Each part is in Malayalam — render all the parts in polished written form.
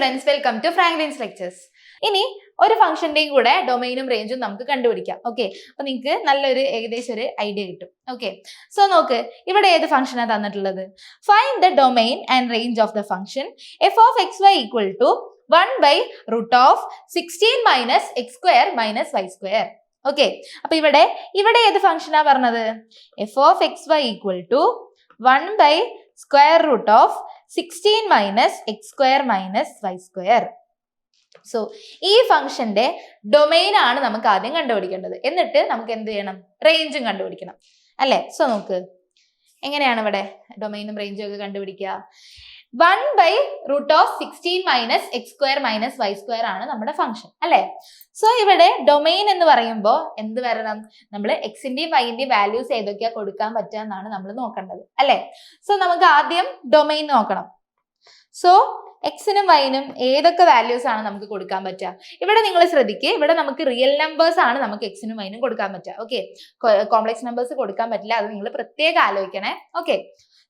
Students, welcome to Franklin's lectures. ഇനി ഒരു ഫംഗ്ഷന്റെയും കൂടെ ഡൊമൈനും റേഞ്ചും നമുക്ക് കണ്ടുപിടിക്കാം. ഓക്കെ, അപ്പൊ നിങ്ങൾക്ക് നല്ലൊരു ഏകദേശം ഒരു ഐഡിയ കിട്ടും. ഓക്കെ, സോ നോക്ക്, ഇവിടെ ഏത് ഫംഗ്ഷനാണ് തന്നിട്ടുള്ളത്? Find the domain and range of the function F of X Y equal to 1/√16 minus X square minus Y square. Okay, അപ്പൊ ഇവിടെ ഏത് ഫംഗ്ഷനാ പറഞ്ഞത്? F of X Y equal to 1/√16 minus X square minus Y square. So ഈ ഫംഗ്ഷന്റെ ഡൊമൈൻ ആണ് നമുക്ക് ആദ്യം കണ്ടുപിടിക്കേണ്ടത്. എന്നിട്ട് നമുക്ക് എന്ത് ചെയ്യണം? റേഞ്ചും കണ്ടുപിടിക്കണം അല്ലെ? സോ നോക്ക്, എങ്ങനെയാണ് ഇവിടെ ഡൊമൈനും റേഞ്ചും ഒക്കെ കണ്ടുപിടിക്കുക? 1/√16 minus X square minus Y square ആണ് നമ്മുടെ ഫംഗ്ഷൻ അല്ലെ? സോ ഇവിടെ ഡൊമൈൻ എന്ന് പറയുമ്പോൾ എന്ത് വരണം? നമ്മൾ എക്സിന്റെയും വൈന്റെയും വാല്യൂസ് ഏതൊക്കെയാ കൊടുക്കാൻ പറ്റുക എന്നാണ് നമ്മൾ നോക്കേണ്ടത് അല്ലെ? സോ നമുക്ക് ആദ്യം ഡൊമൈൻ നോക്കണം. സോ എക്സിനും വൈനും ഏതൊക്കെ വാല്യൂസ് ആണ് നമുക്ക് കൊടുക്കാൻ പറ്റുക? ഇവിടെ നിങ്ങൾ ശ്രദ്ധിക്കുക, ഇവിടെ നമുക്ക് റിയൽ നമ്പേഴ്സ് ആണ് നമുക്ക് എക്സിനും വൈനും കൊടുക്കാൻ പറ്റുക. ഓക്കെ, കോംപ്ലക്സ് നമ്പേഴ്സ് കൊടുക്കാൻ പറ്റില്ല, അത് നിങ്ങൾ പ്രത്യേകം ആലോചിക്കണേ. Okay,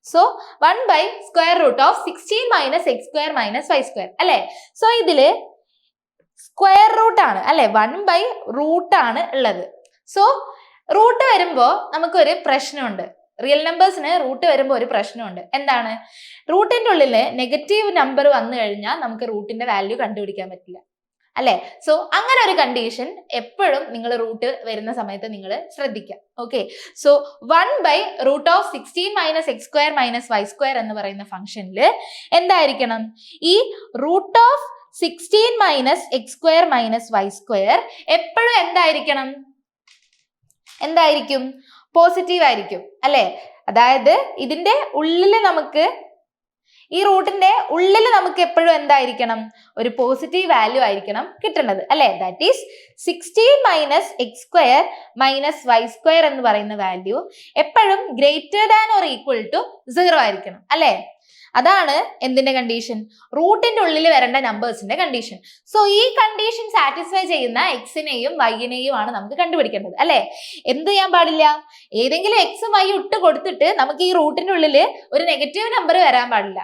so 1/√16 minus X square minus Y square അല്ലെ? സോ ഇതില് സ്ക്വയർ റൂട്ട് ആണ് അല്ലെ? 1/√ ആണ് ഉള്ളത്. സോ റൂട്ട് വരുമ്പോ നമുക്കൊരു പ്രശ്നമുണ്ട്. റിയൽ നമ്പേഴ്സിന് റൂട്ട് വരുമ്പോൾ ഒരു പ്രശ്നമുണ്ട്. എന്താണ്? റൂട്ടിന്റെ ഉള്ളിൽ നെഗറ്റീവ് നമ്പർ വന്നു കഴിഞ്ഞാൽ നമുക്ക് റൂട്ടിന്റെ വാല്യൂ കണ്ടുപിടിക്കാൻ പറ്റില്ല അല്ലെ? സോ അങ്ങനെ ഒരു കണ്ടീഷൻ എപ്പോഴും നിങ്ങൾ റൂട്ട് വരുന്ന സമയത്ത് നിങ്ങൾ ശ്രദ്ധിക്കുക. Okay, so 1/√16 minus X square minus Y square എന്ന് പറയുന്ന ഫംഗ്ഷനിൽ എന്തായിരിക്കണം? ഈ √16 minus X square minus Y square എപ്പോഴും എന്തായിരിക്കും? പോസിറ്റീവ് ആയിരിക്കും അല്ലെ? അതായത് ഇതിന്റെ ഉള്ളിൽ നമുക്ക്, ഈ റൂട്ടിന്റെ ഉള്ളിൽ നമുക്ക് എപ്പോഴും എന്തായിരിക്കണം? ഒരു പോസിറ്റീവ് വാല്യൂ ആയിരിക്കണം കിട്ടേണ്ടത് അല്ലെ? That is 16 minus X square minus Y square എന്ന് പറയുന്ന വാല്യൂ എപ്പോഴും greater than or equal to 0 ആയിരിക്കണം അല്ലെ? അതാണ് എന്തിന്റെ കണ്ടീഷൻ? റൂട്ടിന്റെ ഉള്ളിൽ വരേണ്ട നമ്പേഴ്സിന്റെ കണ്ടീഷൻ. സോ ഈ കണ്ടീഷൻ സാറ്റിസ്ഫൈ ചെയ്യുന്ന എക്സിനെയും വൈനെയും ആണ് നമുക്ക് കണ്ടുപിടിക്കേണ്ടത് അല്ലെ? എന്ത് ചെയ്യാൻ പാടില്ല? ഏതെങ്കിലും എക്സും വൈ ഇട്ട് കൊടുത്തിട്ട് നമുക്ക് ഈ റൂട്ടിന്റെ ഉള്ളിൽ ഒരു നെഗറ്റീവ് നമ്പർ വരാൻ പാടില്ല.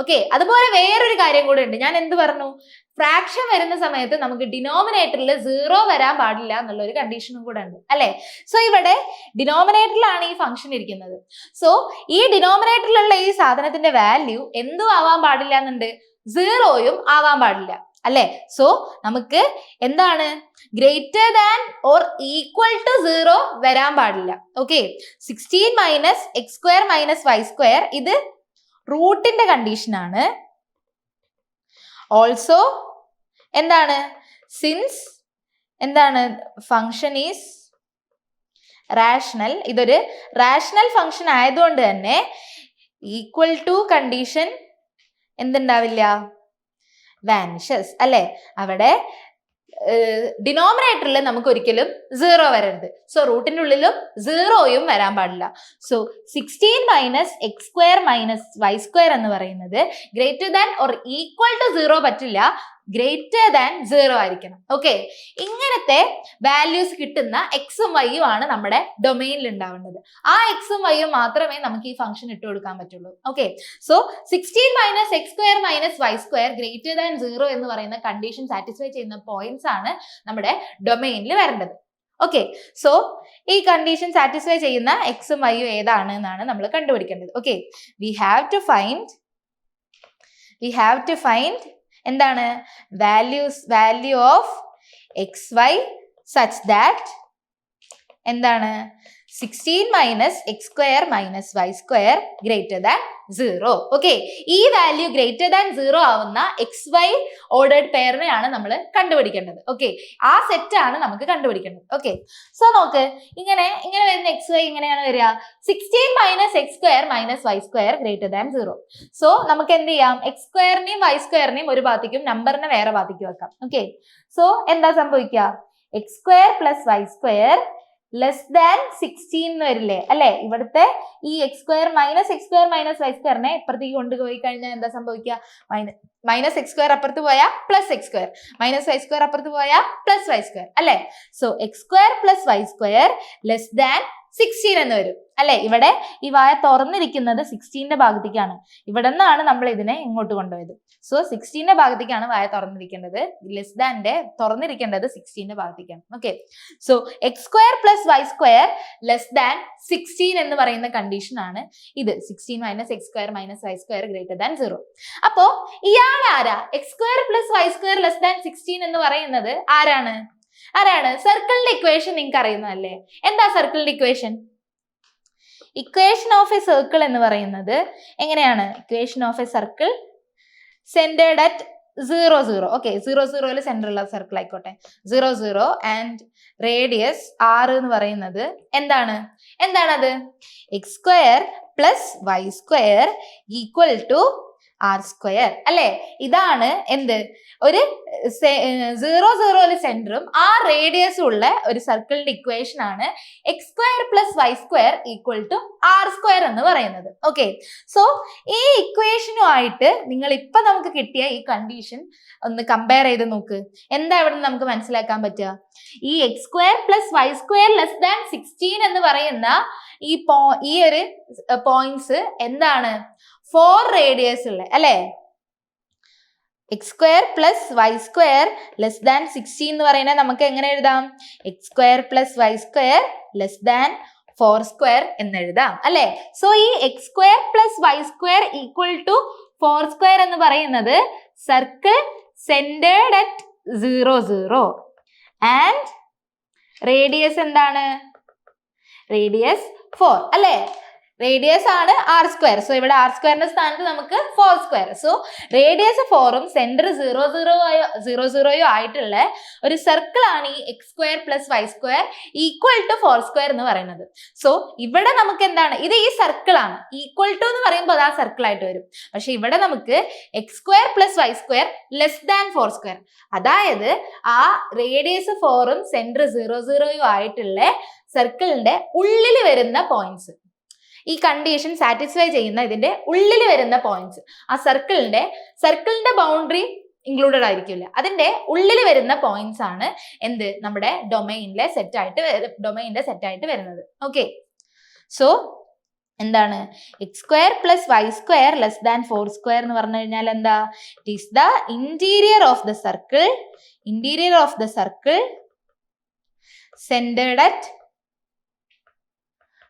ഓക്കെ, അതുപോലെ വേറൊരു കാര്യം കൂടെ ഉണ്ട്. ഞാൻ എന്ത് പറഞ്ഞു? ഫ്രാക്ഷൻ വരുന്ന സമയത്ത് നമുക്ക് ഡിനോമിനേറ്ററിൽ 0 വരാൻ പാടില്ല എന്നുള്ള ഒരു കണ്ടീഷനും കൂടെ ഉണ്ട് അല്ലെ? സോ ഇവിടെ ഡിനോമിനേറ്ററിലാണ് ഈ ഫംഗ്ഷൻ ഇരിക്കുന്നത്. സോ ഈ ഡിനോമിനേറ്ററിലുള്ള ഈ സാധനത്തിന്റെ വാല്യൂ എന്തും ആവാൻ പാടില്ല എന്നുണ്ട്, 0യും ആവാൻ പാടില്ല അല്ലെ? സോ നമുക്ക് എന്താണ്? Greater than or equal to 0 വരാൻ പാടില്ല. Okay, 16 minus X square minus Y square ഇത് റൂട്ടിന്റെ കണ്ടീഷൻ ആണ്. ഓൾസോ എന്താണ്? സിൻസ് എന്താണ്? ഫംഗ്ഷൻ ഈസ് റാഷണൽ, ഇതൊരു റാഷണൽ ഫംഗ്ഷൻ ആയതുകൊണ്ട് തന്നെ ഈക്വൽ ടു കണ്ടീഷൻ എന്തുണ്ടാവില്ല? വാനിഷസ് അല്ലെ? അവിടെ ഡിനോമിനേറ്ററിൽ നമുക്ക് ഒരിക്കലും 0 വരരുത്. സോ റൂട്ടിന്റെ ഉള്ളിലും 0യും വരാൻ പാടില്ല. So 16 minus X square minus Y square എന്ന് പറയുന്നത് greater than or equal to 0 പറ്റില്ല, ഗ്രേറ്റർ ദാൻ 0 ആയിരിക്കണം. ഓക്കെ, ഇങ്ങനത്തെ വാല്യൂസ് കിട്ടുന്ന എക്സും വൈയും ആണ് നമ്മുടെ ഡൊമൈനിൽ ഉണ്ടാവേണ്ടത്. ആ എക്സും വൈയും മാത്രമേ നമുക്ക് ഈ ഫംഗ്ഷൻ ഇട്ട് കൊടുക്കാൻ പറ്റുള്ളൂ. Okay, so 16 minus X square minus Y square greater than 0 എന്ന് പറയുന്ന കണ്ടീഷൻ സാറ്റിസ്ഫൈ ചെയ്യുന്ന പോയിന്റ്സ് ആണ് നമ്മുടെ ഡൊമൈനിൽ വരേണ്ടത്. ഓക്കെ, സോ ഈ കണ്ടീഷൻ സാറ്റിസ്ഫൈ ചെയ്യുന്ന എക്സും വൈയും ഏതാണ് എന്നാണ് നമ്മൾ കണ്ടുപിടിക്കേണ്ടത്. Okay, we have to find എന്താണ്? Value of X y such that എന്താണ്? 16 minus X square minus Y square greater than 0. Okay, ഈ വാല്യൂ ഗ്രേറ്റർ ദാൻ 0 ആവുന്ന എക്സ് വൈ ഓർഡേർഡ് പെയറിനെയാണ് നമ്മൾ കണ്ടുപിടിക്കേണ്ടത്. ഓക്കെ, ആ സെറ്റ് ആണ് നമുക്ക് കണ്ടുപിടിക്കേണ്ടത്. ഓക്കെ, സോ നോക്ക്, ഇങ്ങനെ വരുന്ന എക്സ് വൈ ഇങ്ങനെയാണ് വരിക. 16 minus X square minus Y square greater than 0. So നമുക്ക് എന്ത് ചെയ്യാം? എക്സ് സ്ക്വയറിനെയും വൈ സ്ക്വയറിനെയും ഒരു ഭാഗത്തേക്കും നമ്പറിനെ വേറെ ഭാഗത്തേക്ക് വെക്കാം. ഓക്കെ, സോ എന്താ സംഭവിക്കുക? X square plus Y square less than 16 എന്ന് വരില്ലേ അല്ലെ? ഇവിടുത്തെ ഈ എക്സ് സ്ക്വയർ മൈനസ് വൈ സ്ക്വയറിനെ ഇപ്പുറത്തേക്ക് കൊണ്ടുപോയി കഴിഞ്ഞാൽ എന്താ സംഭവിക്കുക? മൈനസ് എക്സ് സ്ക്വയർ അപ്പുറത്ത് പോയാൽ plus X square, minus Y square അപ്പുറത്ത് പോയാൽ പ്ലസ് വൈ സ്ക്വയർ അല്ലെ? So X square plus Y square less than 16 എന്ന് വരും അല്ലെ. ഇവിടെ ഈ വായ തുറന്നിരിക്കുന്നത് 16ന്റെ ഭാഗത്തേക്കാണ്. ഇവിടെ നിന്നാണ് നമ്മൾ ഇതിനെ ഇങ്ങോട്ട് കൊണ്ടുപോയത്. സോ 16ന്റെ ഭാഗത്തേക്കാണ് വായ തുറന്നിരിക്കേണ്ടത്. ലെസ് ദാന്റെ തുറന്നിരിക്കേണ്ടത് 16ന്റെ ഭാഗത്തേക്കാണ്. Okay, so X square plus Y square less than 16 എന്ന് പറയുന്ന കണ്ടീഷൻ ആണ് ഇത്. 16 minus X square minus Y square greater than 0. അപ്പോ ഇയാൾ ആരാ? X square plus Y square less than 16 എന്ന് പറയുന്നത് ആരാണ്? സർക്കിളിന്റെ ഇക്വേഷൻ നിങ്ങൾക്ക് അറിയുന്നതല്ലേ. എന്താ സർക്കിളിന്റെ equation? Equation of a circle എന്ന് പറയുന്നത് എങ്ങനെയാണ്? Equation of a circle centred at 0 0. Okay, 0 0 centre ഉള്ള സർക്കിൾ ആയിക്കോട്ടെ. 0 0 ആൻഡ് റേഡിയസ് r എന്ന് പറയുന്നത് എന്താണത്? X square plus Y square equal to r square അല്ലെ. ഇതാണ് എന്ത്? ഒരു 0 0 സെന്ററും ആ റേഡിയസും ഉള്ള ഒരു സർക്കിളിന്റെ ഇക്വേഷൻ ആണ് x square plus Y square equal to r square എന്ന് പറയുന്നത്. ഓക്കെ, സോ ഈ ഇക്വേഷനുമായിട്ട് നിങ്ങൾ ഇപ്പൊ നമുക്ക് കിട്ടിയ ഈ കണ്ടീഷൻ ഒന്ന് കമ്പയർ ചെയ്ത് നോക്ക്. എന്താ ഇവിടെ നമുക്ക് മനസ്സിലാക്കാൻ പറ്റുക? ഈ X square plus Y square less than 16 എന്ന് പറയുന്ന ഈ ഒരു പോയിന്റ്സ് എന്താണ്? 4 റേഡിയസ് ഉള്ള അല്ലെ. X square plus Y square less than 16 എന്ന് പറയുന്നത് നമുക്ക് എങ്ങനെ എഴുതാം? X square plus Y square less than 4 square എന്ന് എഴുതാം അല്ലെ. സോ ഈ X square plus Y square equal to 4 square എന്ന് പറയുന്നത് circle centred at 0 0 and radius എന്താണ്? റേഡിയസ് 4 അല്ലെ. റേഡിയസ് ആണ് ആർ സ്ക്വയർ. സോ ഇവിടെ ആർ സ്ക്വയറിന്റെ സ്ഥാനത്ത് നമുക്ക് 4 സ്ക്വയർ. സോ റേഡിയസ് 4ഉം സെന്റർ 0 0 ആയിട്ടുള്ള ഒരു സർക്കിൾ ആണ് ഈ X square plus Y square equal to 4 square എന്ന് പറയുന്നത്. സോ ഇവിടെ നമുക്ക് എന്താണ്? ഇത് ഈ സർക്കിൾ ആണ്. ഈക്വൽ ടു എന്ന് പറയുമ്പോൾ അത് ആ സർക്കിൾ ആയിട്ട് വരും. പക്ഷെ ഇവിടെ നമുക്ക് x square plus Y square less than 4 square, അതായത് ആ റേഡിയസ് 4ഉം സെന്റർ 0 0 ആയിട്ടുള്ള സർക്കിളിന്റെ ഉള്ളിൽ വരുന്ന പോയിന്റ്സ്, ഈ കണ്ടീഷൻ സാറ്റിസ്ഫൈ ചെയ്യുന്ന ഇതിന്റെ ഉള്ളിൽ വരുന്ന പോയിന്റ്സ്, ആ സർക്കിളിന്റെ ബൗണ്ടറി ഇൻക്ലൂഡഡ് ആയിരിക്കില്ല, അതിന്റെ ഉള്ളിൽ വരുന്ന പോയിന്റ്സ് ആണ് എന്ത്? നമ്മുടെ ഡൊമൈനിലെ സെറ്റ് ആയിട്ട് വരുന്നത്. ഓക്കെ, സോ എന്താണ്? X square plus Y square less than 4 square എന്ന് പറഞ്ഞു കഴിഞ്ഞാൽ എന്താ? It is the interior of the circle centred at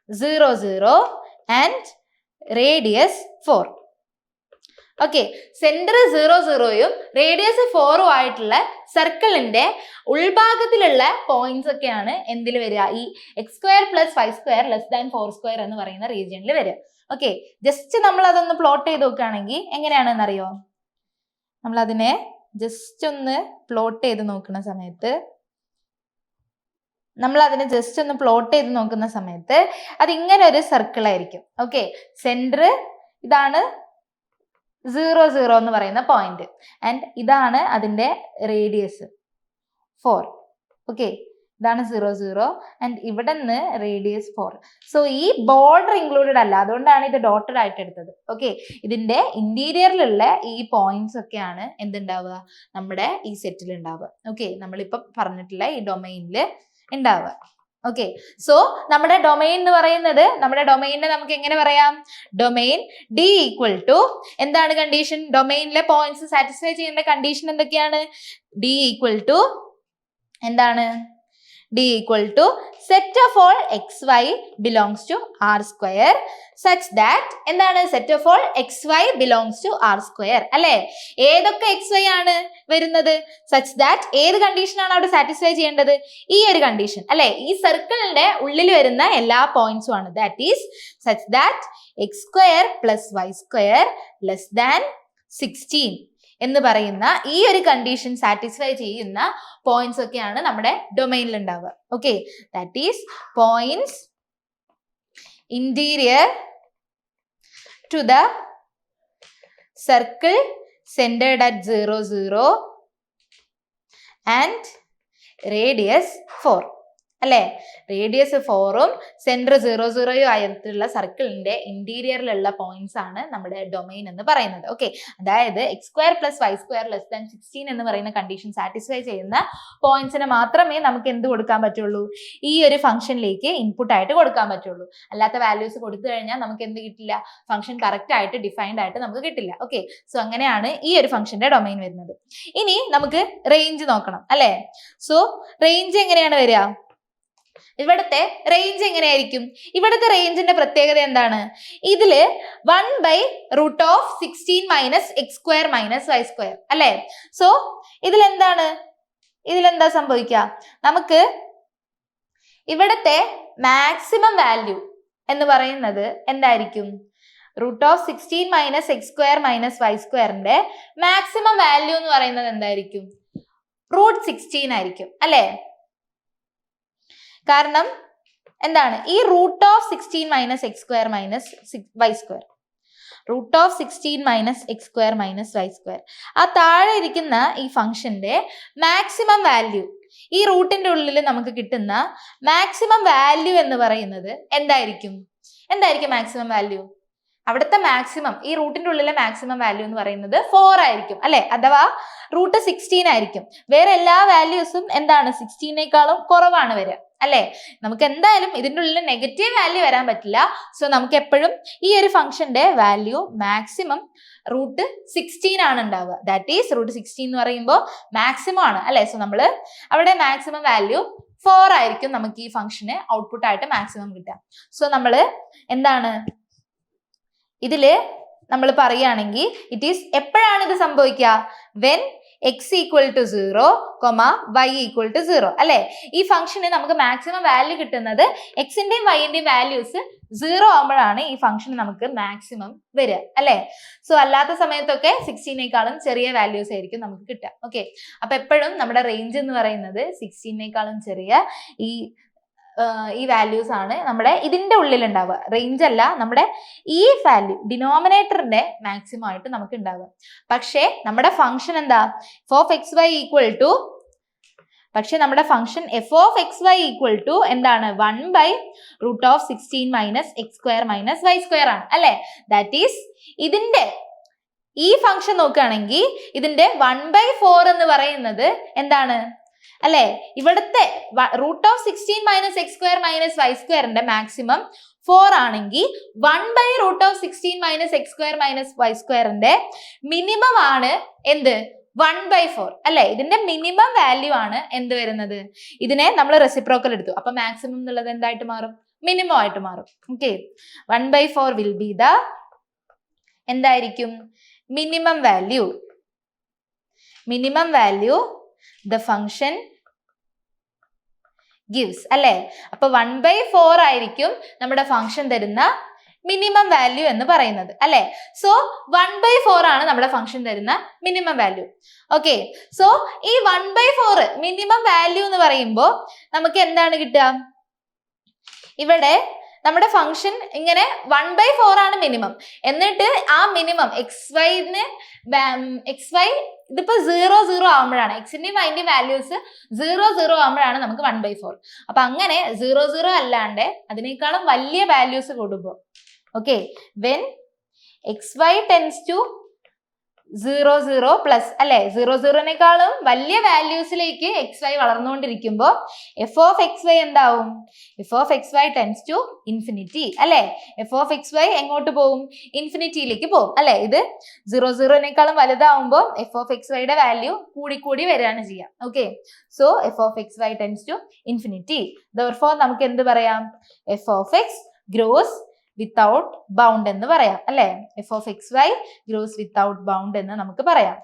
0 0 and radius 4. Okay, center 0 0യും റേഡിയസ് 4ഉം ആയിട്ടുള്ള സർക്കിളിന്റെ ഉൾഭാഗത്തിലുള്ള പോയിന്റ്സ് ഒക്കെയാണ് എന്തിൽ വരിക? ഈ X square plus Y square less than 4 square എന്ന് പറയുന്ന റീജിയനിൽ വരിക. ഓക്കെ, ജസ്റ്റ് നമ്മൾ അതൊന്ന് പ്ലോട്ട് ചെയ്ത് നോക്കുകയാണെങ്കിൽ എങ്ങനെയാണെന്ന് അറിയോ? നമ്മൾ അതിനെ ജസ്റ്റ് ഒന്ന് പ്ലോട്ട് ചെയ്ത് നോക്കുന്ന സമയത്ത് അത് ഇങ്ങനെ ഒരു സർക്കിൾ ആയിരിക്കും. ഓക്കെ, സെന്റർ ഇതാണ് 0 0 എന്ന് പറയുന്ന പോയിന്റ് ആൻഡ് ഇതാണ് അതിന്റെ റേഡിയസ് 4. ഓക്കെ, ഇതാണ് 0 0 ആൻഡ് ഇവിടെ നിന്ന് റേഡിയസ് 4. സോ ഈ ബോർഡർ ഇൻക്ലൂഡഡ് അല്ല, അതുകൊണ്ടാണ് ഇത് ഡോട്ടഡ് ആയിട്ട് എടുത്തത്. ഓക്കെ, ഇതിന്റെ ഇന്റീരിയറിലുള്ള ഈ പോയിന്റ്സ് ഒക്കെയാണ് എന്തുണ്ടാവുക? നമ്മുടെ ഈ സെറ്റിൽ ഉണ്ടാവുക. ഓക്കെ, നമ്മളിപ്പോ പറഞ്ഞിട്ടുള്ള ഈ ഡൊമൈനിൽ ഉണ്ടാവുക. ഓക്കെ, സോ നമ്മുടെ ഡൊമൈൻ എന്ന് പറയുന്നത്, നമ്മുടെ ഡൊമൈനിനെ നമുക്ക് എങ്ങനെ പറയാം? ഡൊമൈൻ ഡി ഈക്വൽ ടു എന്താണ് കണ്ടീഷൻ? ഡൊമൈനിലെ പോയിന്റ്സ് സാറ്റിസ്ഫൈ ചെയ്യേണ്ട കണ്ടീഷൻ എന്തൊക്കെയാണ്? ഡി ഈക്വൽ ടു എന്താണ്? D equal to set of all xy belongs to r square such that എന്താണ്? set of all xy belongs to r square അല്ലേ? ഏതൊക്കെ xy ആണ് വരുന്നത്? such that ഏത് കണ്ടീഷൻ ആണ് അവിടെ സാറ്റിസ്ഫൈ ചെയ്യേണ്ടത്? ഈ ഒരു കണ്ടീഷൻ അല്ലേ? ഈ സർക്കിളിന്റെ ഉള്ളിൽ വരുന്ന എല്ലാ പോയിന്റ്സും ആണ്. that is such that x square plus y square less than 16 എന്ന് പറയുന്ന ഈ ഒരു കണ്ടീഷൻ സാറ്റിസ്ഫൈ ചെയ്യുന്ന പോയിന്റ്സ് ഒക്കെയാണ് നമ്മുടെ ഡൊമൈനിൽ ഉണ്ടാവുക. Okay, that is points interior to the circle centred at 0 0 and radius 4 അല്ലെ? റേഡിയസ് 4ഉം സെന്റർ 0 ആയിട്ടുള്ള സർക്കിളിന്റെ ഇന്റീരിയറിലുള്ള പോയിന്റ്സ് ആണ് നമ്മുടെ ഡൊമൈൻ എന്ന് പറയുന്നത്. ഓക്കെ, അതായത് x² + y² < 16 എന്ന് പറയുന്ന കണ്ടീഷൻ സാറ്റിസ്ഫൈ ചെയ്യുന്ന പോയിന്റ്സിന് മാത്രമേ നമുക്ക് എന്ത് കൊടുക്കാൻ പറ്റുള്ളൂ? ഈ ഒരു ഫംഗ്ഷനിലേക്ക് ഇൻപുട്ട് ആയിട്ട് കൊടുക്കാൻ പറ്റുള്ളൂ. അല്ലാത്ത വാല്യൂസ് കൊടുത്തു കഴിഞ്ഞാൽ നമുക്ക് എന്ത് കിട്ടില്ല? ഫംഗ്ഷൻ കറക്റ്റ് ആയിട്ട് ഡിഫൈൻഡ് ആയിട്ട് നമുക്ക് കിട്ടില്ല. ഓക്കെ, സോ അങ്ങനെയാണ് ഈ ഒരു ഫംഗ്ഷന്റെ ഡൊമൈൻ വരുന്നത്. ഇനി നമുക്ക് റേഞ്ച് നോക്കണം അല്ലെ? സോ റേഞ്ച് എങ്ങനെയാണ് വരിക? ഇവിടുത്തെ റേഞ്ച് എങ്ങനെയായിരിക്കും? ഇവിടുത്തെ റേഞ്ചിന്റെ പ്രത്യേകത എന്താണ്? ഇതില് 1/√16 - x² - y² അല്ലെ? സോ ഇതിലെന്താ സംഭവിക്കുക? നമുക്ക് ഇവിടുത്തെ മാക്സിമം വാല്യൂ എന്ന് പറയുന്നത് എന്തായിരിക്കും? √16 - x² - y² മാക്സിമം വാല്യൂ എന്ന് പറയുന്നത് എന്തായിരിക്കും? √16 ആയിരിക്കും അല്ലെ? കാരണം എന്താണ്? ഈ √16 - x² - y², √16 - x² - y², ആ താഴെ ഇരിക്കുന്ന ഈ ഫംഗ്ഷന്റെ മാക്സിമം വാല്യൂ, ഈ റൂട്ടിന്റെ ഉള്ളിൽ നമുക്ക് കിട്ടുന്ന മാക്സിമം വാല്യൂ എന്ന് പറയുന്നത് എന്തായിരിക്കും മാക്സിമം വാല്യൂ? അവിടുത്തെ മാക്സിമം, ഈ റൂട്ടിന്റെ ഉള്ളിലെ മാക്സിമം വാല്യൂ എന്ന് പറയുന്നത് 4 ആയിരിക്കും അല്ലെ? അഥവാ √16 ആയിരിക്കും. വേറെ എല്ലാ വാല്യൂസും എന്താണ്? 16നേക്കാളും കുറവാണ് വരിക അല്ലെ? നമുക്ക് എന്തായാലും ഇതിന്റെ ഉള്ളിൽ നെഗറ്റീവ് വാല്യൂ വരാൻ പറ്റില്ല. സോ നമുക്ക് എപ്പോഴും ഈ ഒരു ഫംഗ്ഷന്റെ വാല്യൂ മാക്സിമം √16 ആണ് ഉണ്ടാവുക. ദാറ്റ് ഈസ് √16 എന്ന് പറയുമ്പോൾ മാക്സിമം ആണ് അല്ലെ? സോ നമ്മൾ അവിടെ മാക്സിമം വാല്യൂ 4 ആയിരിക്കും നമുക്ക് ഈ ഫംഗ്ഷന് ഔട്ട്പുട്ട് ആയിട്ട് മാക്സിമം കിട്ടുക. സോ നമ്മൾ എന്താണ് ഇതില് നമ്മൾ പറയുകയാണെങ്കിൽ ഇറ്റ് ഈസ് എപ്പോഴാണ് ഇത് സംഭവിക്കുക? വെൻ x = 0, y = 0 അല്ലെ? ഈ ഫംഗ്ഷന് നമുക്ക് മാക്സിമം വാല്യൂ കിട്ടുന്നത് എക്സിന്റെയും വൈന്റെയും വാല്യൂസ് 0 ആകുമ്പോഴാണ് ഈ ഫംഗ്ഷൻ നമുക്ക് മാക്സിമം വരിക അല്ലെ? സോ അല്ലാത്ത സമയത്തൊക്കെ 16നേക്കാളും ചെറിയ വാല്യൂസ് ആയിരിക്കും നമുക്ക് കിട്ടുക. ഓക്കെ, അപ്പൊ എപ്പോഴും നമ്മുടെ റേഞ്ച് എന്ന് പറയുന്നത് 16നേക്കാളും ചെറിയ ഈ വാല്യൂസ് ആണ് നമ്മുടെ ഇതിന്റെ ഉള്ളിൽ ഉണ്ടാവുക. റേഞ്ച് അല്ല, നമ്മുടെ ഈ വാല്യൂ ഡിനോമിനേറ്ററിന്റെ മാക്സിമം ആയിട്ട് നമുക്ക് ഉണ്ടാവുക. പക്ഷേ നമ്മുടെ ഫംഗ്ഷൻ എന്താ? നമ്മുടെ ഫംഗ്ഷൻ f(x, y) എന്താണ്? 1/√16 - x² - y² ആണ് അല്ലെ? ദാറ്റ് ഈസ് ഇതിന്റെ ഈ ഫംഗ്ഷൻ നോക്കുകയാണെങ്കിൽ ഇതിന്റെ 1/4 എന്ന് പറയുന്നത് എന്താണ് അല്ലെ? ഇവിടുത്തെ √16 - x² - y² മാക്സിമം 4 ആണെങ്കിൽ 1/√16 - x² - y² മിനിമം ആണ് എന്ത്? 1/4 അല്ലെ? ഇതിന്റെ മിനിമം വാല്യൂ ആണ് എന്ത് വരുന്നത്? ഇതിനെ നമ്മൾ റെസിപ്രോക്കൽ എടുത്തു, അപ്പൊ മാക്സിമം എന്നുള്ളത് എന്തായിട്ട് മാറും? മിനിമം ആയിട്ട് മാറും. ഓക്കെ, 1/4 വിൽ ബി ദ എന്തായിരിക്കും? Minimum value the function gives അല്ലെ? അപ്പൊ 1/4 ആയിരിക്കും നമ്മുടെ ഫംഗ്ഷൻ തരുന്ന മിനിമം വാല്യൂ എന്ന് പറയുന്നത് അല്ലെ? സോ 1/4 ആണ് നമ്മുടെ ഫംഗ്ഷൻ തരുന്ന മിനിമം വാല്യൂ. ഓക്കെ, സോ ഈ 1/4 മിനിമം വാല്യൂ എന്ന് പറയുമ്പോൾ നമുക്ക് എന്താണ് കിട്ടുക? ഇവിടെ നമ്മുടെ ഫംഗ്ഷൻ ഇങ്ങനെ 1/4 ആണ് മിനിമം. എന്നിട്ട് ആ മിനിമം xy ഇതിപ്പോ 0 ആകുമ്പോഴാണ്, എക്സിന്റെയും വൈന്റെയും വാല്യൂസ് 0 ആകുമ്പോഴാണ് നമുക്ക് 1/4. അപ്പൊ അങ്ങനെ 0 അല്ലാണ്ട് അതിനേക്കാളും വലിയ വാല്യൂസ് കൂടുമ്പോൾ, okay, when xy tends to 0 plus അല്ലെ? 0നേക്കാളും വലിയ വാല്യൂസിലേക്ക് xy വളർന്നുകൊണ്ടിരിക്കുമ്പോൾ f(xy) എന്താവും? f(xy tends to infinity അല്ലെ? f(xy) എങ്ങോട്ട് പോകും? ഇൻഫിനിറ്റിയിലേക്ക് പോകും അല്ലെ? ഇത് 0നേക്കാളും വലുതാവുമ്പോൾ f(xy)യുടെ വാല്യൂ കൂടി വരികയാണ് ചെയ്യുക. Okay, so f(xy) tends to infinity. Therefore നമുക്ക് എന്ത് പറയാം? f(x) grows without bound എന്ന് പറയാം അല്ലെ? f(xy) grows without bound എന്ന് നമുക്ക് പറയാം.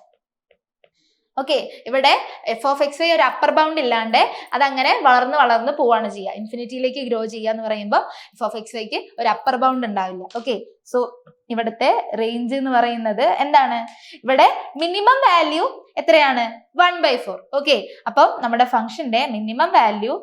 ഓക്കെ, ഇവിടെ f(xy) ഒരു അപ്പർ ബൗണ്ട് ഇല്ലാണ്ട് അതങ്ങനെ വളർന്ന് പോവാണ് ചെയ്യുക. ഇൻഫിനിറ്റിയിലേക്ക് ഗ്രോ ചെയ്യുക എന്ന് പറയുമ്പോൾ f(xy)ക്ക് ഒരു അപ്പർ ബൗണ്ട് ഉണ്ടാവില്ല. ഓക്കെ, സോ ഇവിടുത്തെ റേഞ്ച് എന്ന് പറയുന്നത് എന്താണ്? ഇവിടെ മിനിമം വാല്യൂ എത്രയാണ്? 1/4. ഓക്കെ, അപ്പം നമ്മുടെ ഫംഗ്ഷന്റെ മിനിമം വാല്യൂ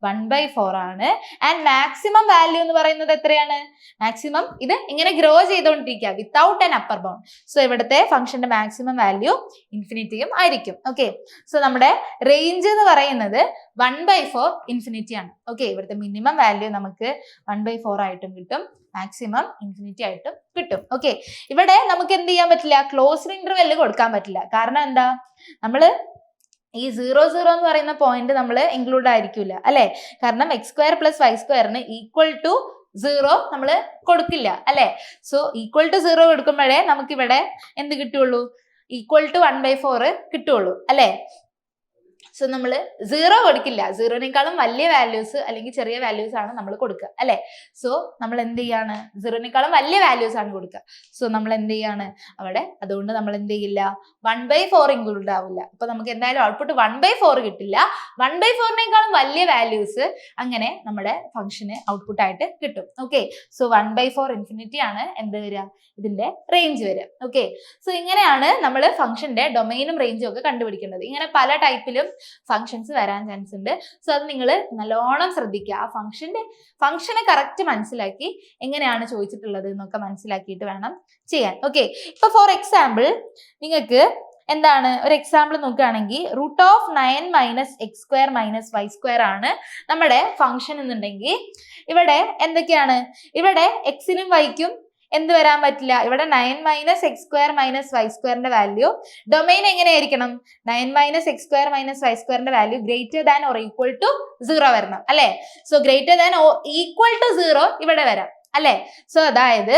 1/4 ആണ്. ആൻഡ് മാക്സിമം വാല്യൂ എന്ന് പറയുന്നത് എത്രയാണ്? മാക്സിമം ഇത് ഇങ്ങനെ ഗ്രോ ചെയ്തുകൊണ്ടിരിക്കുക without an upper bound. So ഇവിടുത്തെ ഫംഗ്ഷന്റെ മാക്സിമം വാല്യൂ ഇൻഫിനിറ്റിയും ആയിരിക്കും. ഓക്കെ, സോ നമ്മുടെ റേഞ്ച് എന്ന് പറയുന്നത് 1/4 ഇൻഫിനിറ്റി ആണ്. ഓക്കെ, ഇവിടുത്തെ മിനിമം വാല്യൂ നമുക്ക് 1/4 ആയിട്ടും കിട്ടും, മാക്സിമം ഇൻഫിനിറ്റി ആയിട്ടും കിട്ടും. ഓക്കെ, ഇവിടെ നമുക്ക് എന്ത് ചെയ്യാൻ പറ്റില്ല? ക്ലോസ്ഡ് ഇന്റർവെൽ കൊടുക്കാൻ പറ്റില്ല. കാരണം എന്താ? നമ്മള് ഈ 0 0 എന്ന് പറയുന്ന പോയിന്റ് നമ്മൾ ഇൻക്ലൂഡ് ആയിരിക്കില്ല അല്ലെ? കാരണം x² + y² ഈക്വൽ ടു 0 നമ്മൾ കൊടുക്കില്ല അല്ലെ? സോ ഈക്വൽ ടു 0 കൊടുക്കുമ്പോഴേ നമുക്ക് ഇവിടെ എന്ത് കിട്ടുള്ളൂ? ഈക്വൽ ടു 1/4 കിട്ടുള്ളൂ അല്ലെ? സോ നമ്മൾ 0 കൊടുക്കില്ല, 0നേക്കാളും വലിയ വാല്യൂസ് അല്ലെങ്കിൽ ചെറിയ വാല്യൂസ് ആണ് നമ്മൾ കൊടുക്കുക അല്ലെ? സോ നമ്മൾ എന്ത് ചെയ്യാണ്? 0നേക്കാളും വലിയ വാല്യൂസ് ആണ് കൊടുക്കുക. സോ നമ്മൾ എന്ത് ചെയ്യാണ് അവിടെ? അതുകൊണ്ട് നമ്മൾ എന്ത് ചെയ്യില്ല? 1/4 ഇൻക്ലൂഡ് ആവില്ല. അപ്പൊ നമുക്ക് എന്തായാലും ഔട്ട്പുട്ട് 1/4 കിട്ടില്ല. 1/4നേക്കാളും വലിയ വാല്യൂസ് അങ്ങനെ നമ്മുടെ ഫംഗ്ഷന് ഔട്ട്പുട്ട് ആയിട്ട് കിട്ടും. ഓക്കെ, സോ 1/4 ഇൻഫിനിറ്റി ആണ് എന്ത് വരിക? ഇതിന്റെ റേഞ്ച് വരിക. ഓക്കെ, സോ ഇങ്ങനെയാണ് നമ്മൾ ഫംഗ്ഷന്റെ ഡൊമൈനും റേഞ്ചും ഒക്കെ കണ്ടുപിടിക്കേണ്ടത്. ഇങ്ങനെ പല ടൈപ്പിലും ഫംഗ്ഷൻസ് വരാൻ ചാൻസ് ഉണ്ട്. സോ അത് നിങ്ങൾ നല്ലോണം ശ്രദ്ധിക്കുക. ആ ഫംഗ്ഷനെ കറക്റ്റ് മനസ്സിലാക്കി എങ്ങനെയാണ് ചോദിച്ചിട്ടുള്ളത് എന്നൊക്കെ മനസ്സിലാക്കിയിട്ട് വേണം ചെയ്യാൻ. ഓക്കെ, ഇപ്പൊ ഫോർ എക്സാമ്പിൾ നിങ്ങൾക്ക് എന്താണ് ഒരു എക്സാമ്പിൾ നോക്കുകയാണെങ്കിൽ √9 - x² - y² ആണ് നമ്മുടെ ഫംഗ്ഷൻ എന്നുണ്ടെങ്കിൽ ഇവിടെ എന്തൊക്കെയാണ്? ഇവിടെ എക്സിനും വൈക്കും എന്ത് വരാൻ പറ്റില്ല? ഇവിടെ 9 - x² - y² വാല്യൂ ഡൊമൈൻ എങ്ങനെയായിരിക്കണം? 9 - x² - y² value greater than or equal to 0 വരണം അല്ലെ? So greater than or equal to 0 ഇവിടെ വരാം അല്ലെ? സോ അതായത്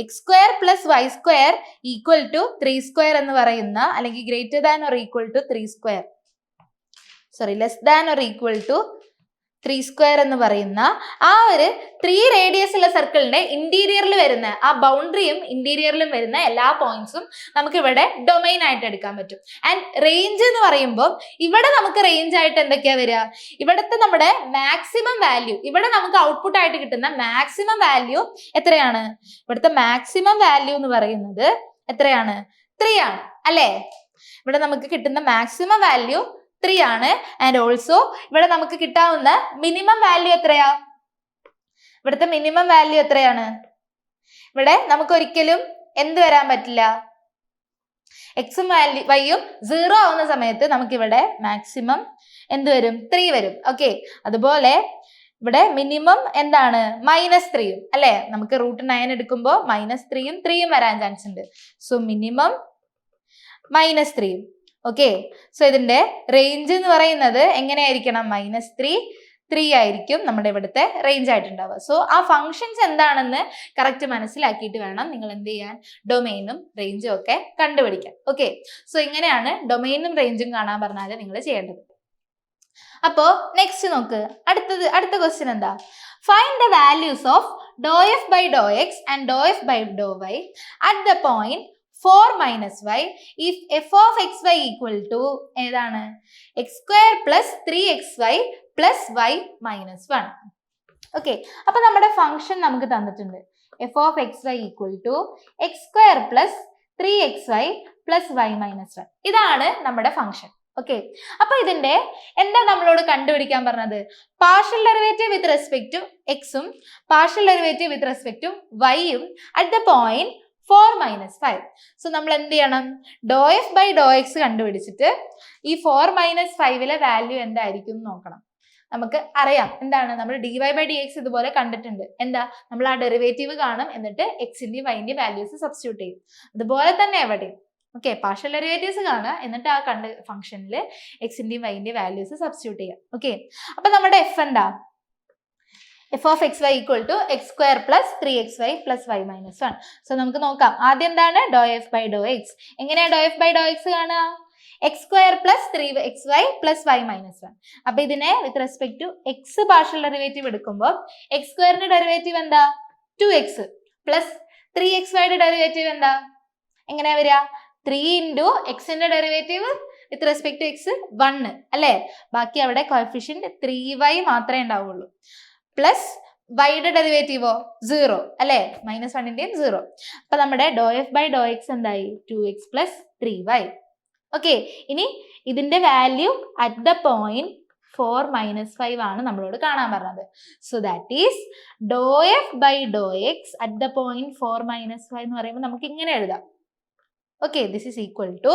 x² + y² ഈക്വൽ ടു 3² എന്ന് പറയുന്ന അല്ലെങ്കിൽ greater than or equal to 3², sorry less than or equal to 3² എന്ന് പറയുന്ന ആ ഒരു 3 റേഡിയസ് ഉള്ള സർക്കിളിന്റെ ഇന്റീരിയറിൽ വരുന്ന ആ ബൗണ്ടറിയും ഇന്റീരിയറിലും വരുന്ന എല്ലാ പോയിന്റ്സും നമുക്ക് ഇവിടെ ഡൊമൈൻ ആയിട്ട് എടുക്കാൻ പറ്റും. ആൻഡ് റേഞ്ച് എന്ന് പറയുമ്പോൾ ഇവിടെ നമുക്ക് റേഞ്ച് ആയിട്ട് എന്തൊക്കെയാ വരിക? ഇവിടുത്തെ നമ്മുടെ മാക്സിമം വാല്യൂ, ഇവിടെ നമുക്ക് ഔട്ട്പുട്ട് ആയിട്ട് കിട്ടുന്ന മാക്സിമം വാല്യൂ എത്രയാണ്? ഇവിടുത്തെ മാക്സിമം വാല്യൂ എന്ന് പറയുന്നത് എത്രയാണ്? 3 ആണ് അല്ലേ? ഇവിടെ നമുക്ക് കിട്ടുന്ന മാക്സിമം വാല്യൂ 3 ആണ്. ആൻഡ് ഓൾസോ ഇവിടെ നമുക്ക് കിട്ടാവുന്ന മിനിമം വാല്യൂ എത്രയാ? ഇവിടുത്തെ മിനിമം വാല്യൂ എത്രയാണ്? ഇവിടെ നമുക്ക് ഒരിക്കലും എന്ത് വരാൻ പറ്റില്ല? എക്സും വൈയും 0 ആവുന്ന സമയത്ത് നമുക്ക് ഇവിടെ മാക്സിമം എന്ത് വരും? 3 വരും. ഓക്കെ, അതുപോലെ ഇവിടെ മിനിമം എന്താണ്? -3 അല്ലെ? നമുക്ക് √9 എടുക്കുമ്പോൾ -3 3 വരാൻ ചാൻസ് ഉണ്ട്. So minimum -3. ഓക്കെ, സോ ഇതിന്റെ റേഞ്ച് എന്ന് പറയുന്നത് എങ്ങനെയായിരിക്കണം? -3 ആയിരിക്കും നമ്മുടെ ഇവിടുത്തെ റേഞ്ച് ആയിട്ടുണ്ടാവുക. സോ ആ ഫങ്ഷൻസ് എന്താണെന്ന് കറക്റ്റ് മനസ്സിലാക്കിയിട്ട് വേണം നിങ്ങൾ എന്ത് ചെയ്യാൻ? ഡൊമൈനും റേഞ്ചും ഒക്കെ കണ്ടുപിടിക്കാൻ. ഓക്കെ, സോ ഇങ്ങനെയാണ് ഡൊമൈനും റേഞ്ചും കാണാൻ പറഞ്ഞാൽ നിങ്ങൾ ചെയ്യേണ്ടത്. അപ്പോ നെക്സ്റ്റ് നോക്ക്, അടുത്ത ക്വസ്റ്റ്യൻ എന്താ? Find the values of ∂f/∂x and ∂f/∂y at the point 4 - y if f of xy equal to ഏതാണ്? x² + 3xy + y - 1. ഓക്കെ, അപ്പൊ നമ്മുടെ ഫംഗ്ഷൻ നമുക്ക് തന്നിട്ടുണ്ട്. f of xy equal to x² + 3xy + y - 1. ഇതാണ് നമ്മുടെ ഫംഗ്ഷൻ. ഓക്കെ, അപ്പൊ ഇതിന്റെ എന്താ നമ്മളോട് കണ്ടുപിടിക്കാൻ പറഞ്ഞത്? Partial derivative with respect to എക്സും partial derivative with respect to വൈയും അറ്റ് ദ പോയിന്റ് 4 - 5. സോ നമ്മൾ എന്ത് ചെയ്യണം? ∂f/∂x കണ്ടുപിടിച്ചിട്ട് ഈ 4 - 5 വാല്യൂ എന്തായിരിക്കും നോക്കണം. നമുക്ക് അറിയാം എന്താണ്? നമ്മൾ dy/dx ഇതുപോലെ കണ്ടിട്ടുണ്ട്. എന്താ? നമ്മൾ ആ ഡെറിവേറ്റീവ് കാണും, എന്നിട്ട് എക്സിന്റെയും വൈന്റെയും വാല്യൂസ് സബ്സ്റ്റിറ്റ്യൂട്ട് ചെയ്യും. അതുപോലെ തന്നെ എവിടെയും ഓക്കെ പാർഷ്യൽ ഡെറിവേറ്റീവ്സ് കാണുക, എന്നിട്ട് ആ ഫംഗ്ഷനിൽ എക്സിന്റെയും വൈന്റെയും വാല്യൂസ് സബ്സ്റ്റിറ്റ്യൂട്ട് ചെയ്യാം. ഓക്കെ, അപ്പൊ നമ്മുടെ എഫ് എന്താ? f of xy equal to x² + 3xy + y - 1. So നമുക്ക് നോക്കാം. ആദ്യം എന്താണ്? ∂f/∂x. എങ്ങനെയാ ∂f/∂x കാണുക? x² + 3xy + y - 1. അപ്പൊ ഇതിനെ with respect to x partial derivative എടുക്കുമ്പോൾ x² ഡെറിവേറ്റീവ് എന്താ? 2x + 3xy ഡെറിവേറ്റീവ് എന്താ? എങ്ങനെയാ വരിക? 3 × x derivative with respect to x 1 അല്ലേ? ബാക്കി അവിടെ കോഎഫിഷ്യന്റ് 3y മാത്രമേ ഉണ്ടാവുള്ളൂ. പ്ലസ് വൈയുടെ ഡെറിവേറ്റീവോ 0 അല്ലെ? -1ന്റെയും 0. അപ്പൊ നമ്മുടെ ∂f/∂x എന്തായി? 2x + 3y. ഓക്കെ, ഇനി ഇതിന്റെ വാല്യൂ അറ്റ് ദ പോയിന്റ് 4 - 5 ആണ് നമ്മളോട് കാണാൻ പറഞ്ഞത്. So that is do f by Dr x at the point 4 - 5 എന്ന് പറയുമ്പോൾ നമുക്ക് ഇങ്ങനെ എഴുതാം. Okay, this is equal to,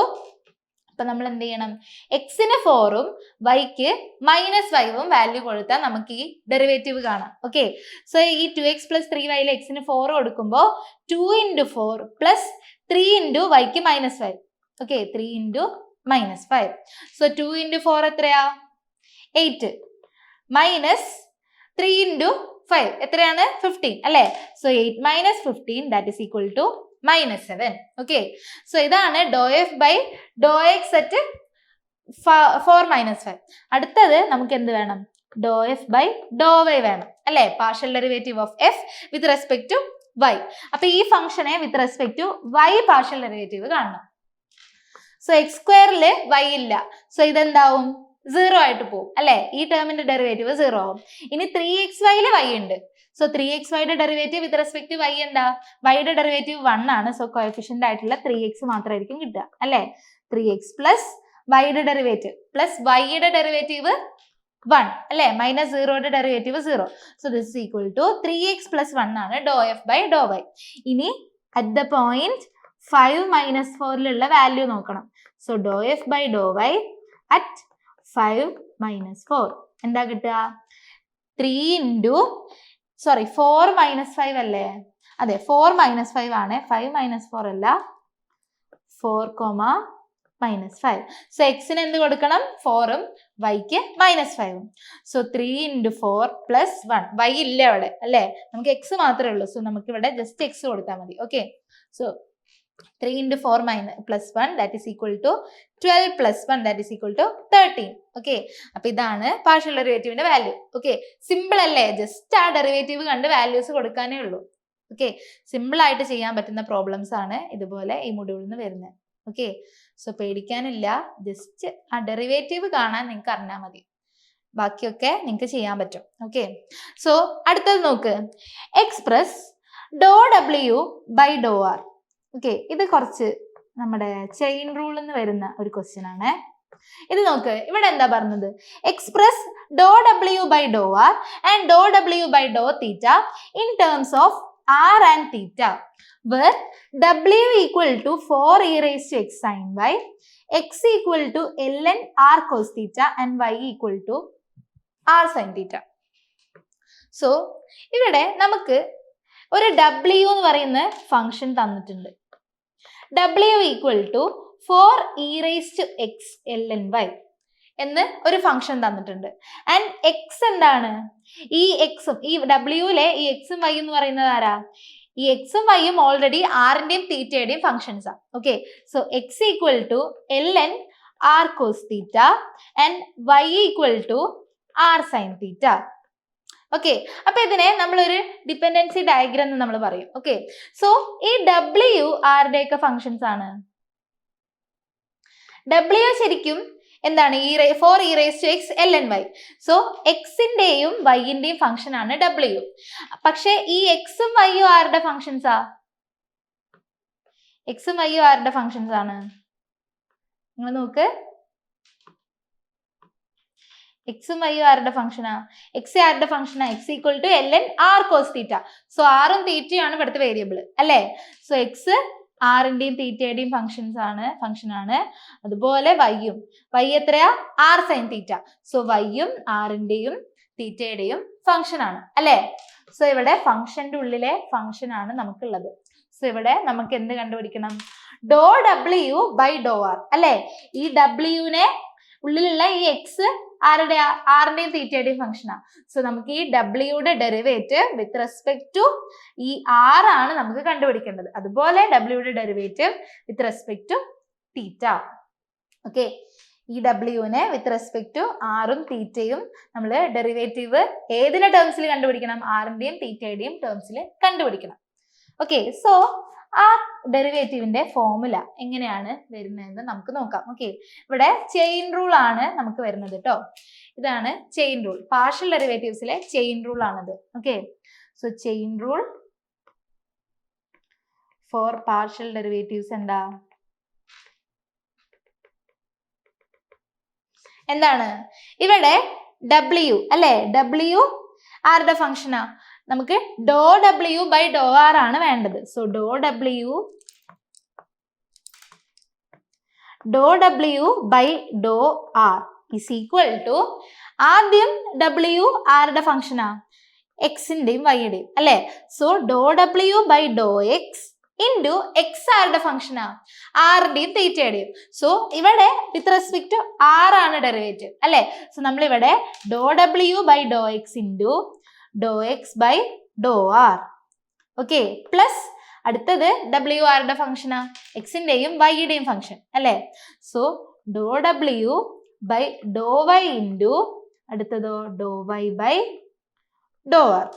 അപ്പൊ നമ്മൾ എന്ത് ചെയ്യണം, എക്സിന് 4ഉം വൈക്ക് -5ഉം വാല്യൂ കൊടുത്താൽ നമുക്ക് ഈ ഡെറിവേറ്റീവ് കാണാം. ഓക്കെ, സോ ഈ 2x + 3y എക്സിന് 4 കൊടുക്കുമ്പോൾ 2 × 4 + 3 × വൈക്ക് -5. ഓക്കെ, 3 × -5. സോ 2 × 4 എത്രയാ? 8 - 3 × 5 എത്രയാണ്? 15 അല്ലേ? So 8 - 15 that is equal to -7. Okay, so ഇതാണ് doe f by Dr x at 4 - 5. അടുത്തത് നമുക്ക് എന്ത് വേണം? Doe f by Dr y വേണം അല്ലെ? Partial derivative of f with respect to y. അപ്പൊ ഈ ഫംഗ്ഷനെ with respect to y partial derivative കാണണം. സോ x² y ഇല്ല, സോ ഇതെന്താവും? 0 ആയിട്ട് പോകും അല്ലെ? ഈ ടേമിന്റെ ഡെറിവേറ്റീവ് 0 ആവും. ഇനി 3xy y ഉണ്ട്. So 3xy derivative with respect to y എന്താ? y ഡെറിവേറ്റീവ് 1 ആണ്. സോ കോഎഫിഷ്യന്റ് ആയിട്ടുള്ള 3x മാത്രമായിരിക്കും കിട്ടുക അല്ലെ? 3x plus y derivative plus y derivative 1 അല്ലെ? -0 derivative 0. So this is equal to 3x + 1 ആണ് do f by Dr y. ഇനി അറ്റ് ദ പോയിന്റ് 5 - 4 വാല്യൂ നോക്കണം. So do f by Dr y at 5 - 4 എന്താ കിട്ടുക? 4 - 5 അല്ലേ? അതെ, 4 - 5 ആണ്. 5 - 4 അല്ല, 4, -5. സോ എക്സിന് എന്ത് കൊടുക്കണം? 4ഉം വൈക്ക് -5ഉം. സോ 3 × 4 + 1. വൈ ഇല്ല അവിടെ അല്ലേ? നമുക്ക് എക്സ് മാത്രമേ ഉള്ളൂ. സോ നമുക്ക് ഇവിടെ ജസ്റ്റ് എക്സ് കൊടുത്താൽ മതി. Okay, so 3 × 4 + 1 that is equal to 12 + 1 that is equal to 13. Okay, അപ്പൊ ഇതാണ് പാർഷ്യൽ ഡെറിവേറ്റീവിന്റെ വാല്യൂ. ഓക്കെ, സിമ്പിൾ അല്ലേ? ജസ്റ്റ് ആ ഡെറിവേറ്റീവ് കണ്ട് വാല്യൂസ് കൊടുക്കാനേ ഉള്ളൂ. ഓക്കെ, സിമ്പിൾ ആയിട്ട് ചെയ്യാൻ പറ്റുന്ന പ്രോബ്ലംസ് ആണ് ഇതുപോലെ ഈ മൊഡ്യൂളിൽ നിന്ന് വരുന്നത്. ഓക്കെ, സോ പേടിക്കാനില്ല, ജസ്റ്റ് ആ ഡെറിവേറ്റീവ് കാണാൻ നിങ്ങൾക്ക് അറിഞ്ഞാൽ മതി, ബാക്കിയൊക്കെ നിങ്ങൾക്ക് ചെയ്യാൻ പറ്റും. ഓക്കെ, സോ അടുത്തത് നോക്ക്, express Dr W by dou R. Okay, ഇത് കുറച്ച് നമ്മുടെ ചെയിൻ റൂളിൽ നിന്ന് വരുന്ന ഒരു ക്വസ്റ്റ്യൻ ആണ്. ഇത് നോക്ക്, ഇവിടെ എന്താ പറഞ്ഞത്? Express Dr W by Dr R and dow W by Dr theta in terms of R and theta where w equal to 4e raised to x sin y, x equal to ln r cos theta and y equal to r sin theta. So ഇവിടെ നമുക്ക് ഒരു w എന്ന് പറയുന്ന ഫംഗ്ഷൻ തന്നിട്ടുണ്ട്. w equal to 4e raised to x ln y എന്ന് ഒരു ഫംഗ്ഷൻ തന്നിട്ടുണ്ട്. ആൻഡ് എക്സ് എന്താണ്? ഈ എക്സും ഈ ഡബ്ല്യൂലെ ഈ എക്സും വൈ എന്ന് പറയുന്നത് ആരാ? ഈ എക്സും വൈയും ഓൾറെഡി ആറിന്റെയും തീറ്റയുടെയും ഫംഗ്ഷൻസാ. Okay, so x equal to ln r cos theta and y equal to r sin theta. Okay, അപ്പൊ ഇതിനെ നമ്മളൊരു ഡിപ്പെൻഡൻസി ഡയഗ്രം എന്ന് നമ്മൾ പറയും. ഓക്കെ, സോ ഈ ഡബ്ല്യു ആരുടെയൊക്കെ ഫംഗ്ഷൻസ് ആണ്? ഡബ്ല്യു ശരിക്കും എന്താണ്? 4e raised to x ln y. So എക്സിന്റെയും വൈന്റെയും ഫംഗ്ഷൻ ആണ് ഡബ്ല്യു. പക്ഷെ ഈ എക്സും വൈയും ആരുടെ ഫംഗ്ഷൻസാ? എക്സും വൈയും ആരുടെ ഫംഗ്ഷൻസ് ആണ്? നിങ്ങൾ നോക്ക്, എക്സും വൈയും ആരുടെ ഫംഗ്ഷനാ? എക്സ് ആരുടെ ഫംഗ്ഷനാ? X equal to ln r cos theta. So ആറും തീറ്റയാണ് ഇവിടുത്തെ വേരിയബിൾ അല്ലേ? സോ എക്സ് ആറിന്റെയും തീറ്റയുടെയും ഫംഗ്ഷൻ ആണ്. അതുപോലെ വൈയും, വൈ എത്രയാ? r sin theta. സോ വൈയും ആറിന്റെയും തീറ്റയുടെയും ഫംഗ്ഷൻ ആണ് അല്ലേ? സോ ഇവിടെ ഫംഗ്ഷന്റെ ഉള്ളിലെ ഫംഗ്ഷൻ ആണ് നമുക്കുള്ളത്. സോ ഇവിടെ നമുക്ക് എന്ത് കണ്ടുപിടിക്കണം? ഡോ ഡബ്ല്യു ബൈ ഡോ ആർ അല്ലേ? ഈ ഡബ്ല്യുവിനെ ഉള്ളിലുള്ള ഈ എക്സ് ആറിന്റെയും തീറ്റയുടെയും ഫംഗ്ഷനാ. സോ നമുക്ക് ഈ ഡബ്ല്യൂയുടെ ഡെറിവേറ്റീവ് വിത്ത് റെസ്പെക്ട് ടു ഈ ആർ ആണ് നമുക്ക് കണ്ടുപിടിക്കേണ്ടത്. അതുപോലെ ഡബ്ല്യൂയുടെ derivative with respect to theta. Okay, ഈ ഡബ്ല്യുവിനെ വിത്ത് റെസ്പെക്ട് ടു ആറും തീറ്റയും നമ്മൾ ഡെറിവേറ്റീവ് ഏതിന്റെ ടേംസിൽ കണ്ടുപിടിക്കണം? ആറിന്റെയും തീറ്റയുടെയും ടേംസിൽ കണ്ടുപിടിക്കണം. ഓക്കെ, സോ ആ ഡെറിവേറ്റീവിന്റെ ഫോർമുല എങ്ങനെയാണ് വരുന്നതെന്ന് നമുക്ക് നോക്കാം. ഓക്കെ, ഇവിടെ ചെയിൻ റൂൾ ആണ് നമുക്ക് വരുന്നത് കേട്ടോ. ഇതാണ് ചെയിൻ റൂൾ, പാർഷ്യൽ ഡെറിവേറ്റീവ്സിലെ ചെയിൻ റൂൾ ആണിത്. Okay, so chain rule for partial derivatives എന്താണ്? ഇവിടെ ഡബ്ല്യു അല്ലെ, ഡബ്ല്യു ആരുടെ ഫംഗ്ഷനാ? നമുക്ക് do W by Dr R ആണ് വേണ്ടത്. So do W by Dr R is equal to, ആദ്യം ഡബ്ല്യു ആരുടെ ഫംഗ്ഷനാ? എക്സിന്റെയും വൈയുടെയും അല്ലെ. So do W by Dr X into X ആരുടെ ഫംഗ്ഷനാ? ആറിന്റെയും തീറ്റയുടെയും. സോ ഇവിടെ വിത്ത് റെസ്പെക്ട് ടു ആർ ആണ് ഡെറിവേറ്റീവ് അല്ലെ. സോ നമ്മൾ ഇവിടെ do W by Dr X into do X by dou R. Okay, plus അടുത്തത് ഡബ്ല്യു ആരുടെ ഫംഗ്ഷനാ? എക്സിന്റെയും വൈയുടെയും ഫംഗ്ഷൻ അല്ലെ. So do W by Dr Y into അടുത്തതോ do Y by dou R.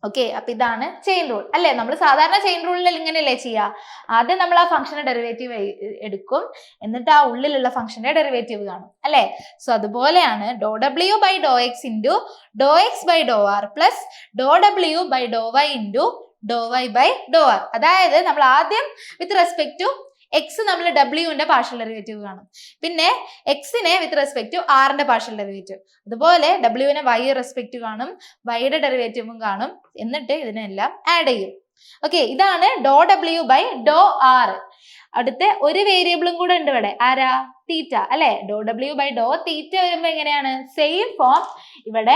Okay, അപ്പൊ ഇതാണ് ചെയിൻ റൂൾ അല്ലെ. നമ്മൾ സാധാരണ ചെയിൻ റൂളിൽ ഇങ്ങനെയല്ലേ ചെയ്യുക? ആദ്യം നമ്മൾ ആ ഫംഗ്ഷന്റെ ഡെറിവേറ്റീവ് എടുക്കും, എന്നിട്ട് ആ ഉള്ളിലുള്ള ഫംഗ്ഷന്റെ ഡെറിവേറ്റീവ് കാണും അല്ലെ. സോ അതുപോലെയാണ് do W by Dr X into do X by Dr R plus do W by Dr Y into do Y by Dr R. അതായത് നമ്മൾ ആദ്യം വിത്ത് റെസ്പെക്ട് ടു എക്സ് നമ്മൾ ഡബ്ല്യുവിന്റെ പാർഷ്യൽ ഡെറിവേറ്റീവ് കാണും, പിന്നെ എക്സിനെ വിത്ത് റെസ്പെക്ട് ടു ആറിന്റെ പാർഷ്യൽ ഡെറിവേറ്റീവ്, അതുപോലെ ഡബ്ല്യുവിനെ വൈ റെസ്പെക്ട് കാണും, വൈയുടെ ഡെറിവേറ്റീവും കാണും, എന്നിട്ട് ഇതിനെല്ലാം ആഡ് ചെയ്യും. ഓക്കെ, ഇതാണ് ഡോ ഡബ്ല്യു ബൈ ഡോ ആർ. അടുത്ത ഒരു വേരിയബിളും കൂടെ ഉണ്ട് ഇവിടെ, ആരാ? തീറ്റ അല്ലെ. ഡോ ഡബ്ല്യു ബൈ ഡോ തീറ്റ വരുമ്പോ എങ്ങനെയാണ്? Same form. ഇവിടെ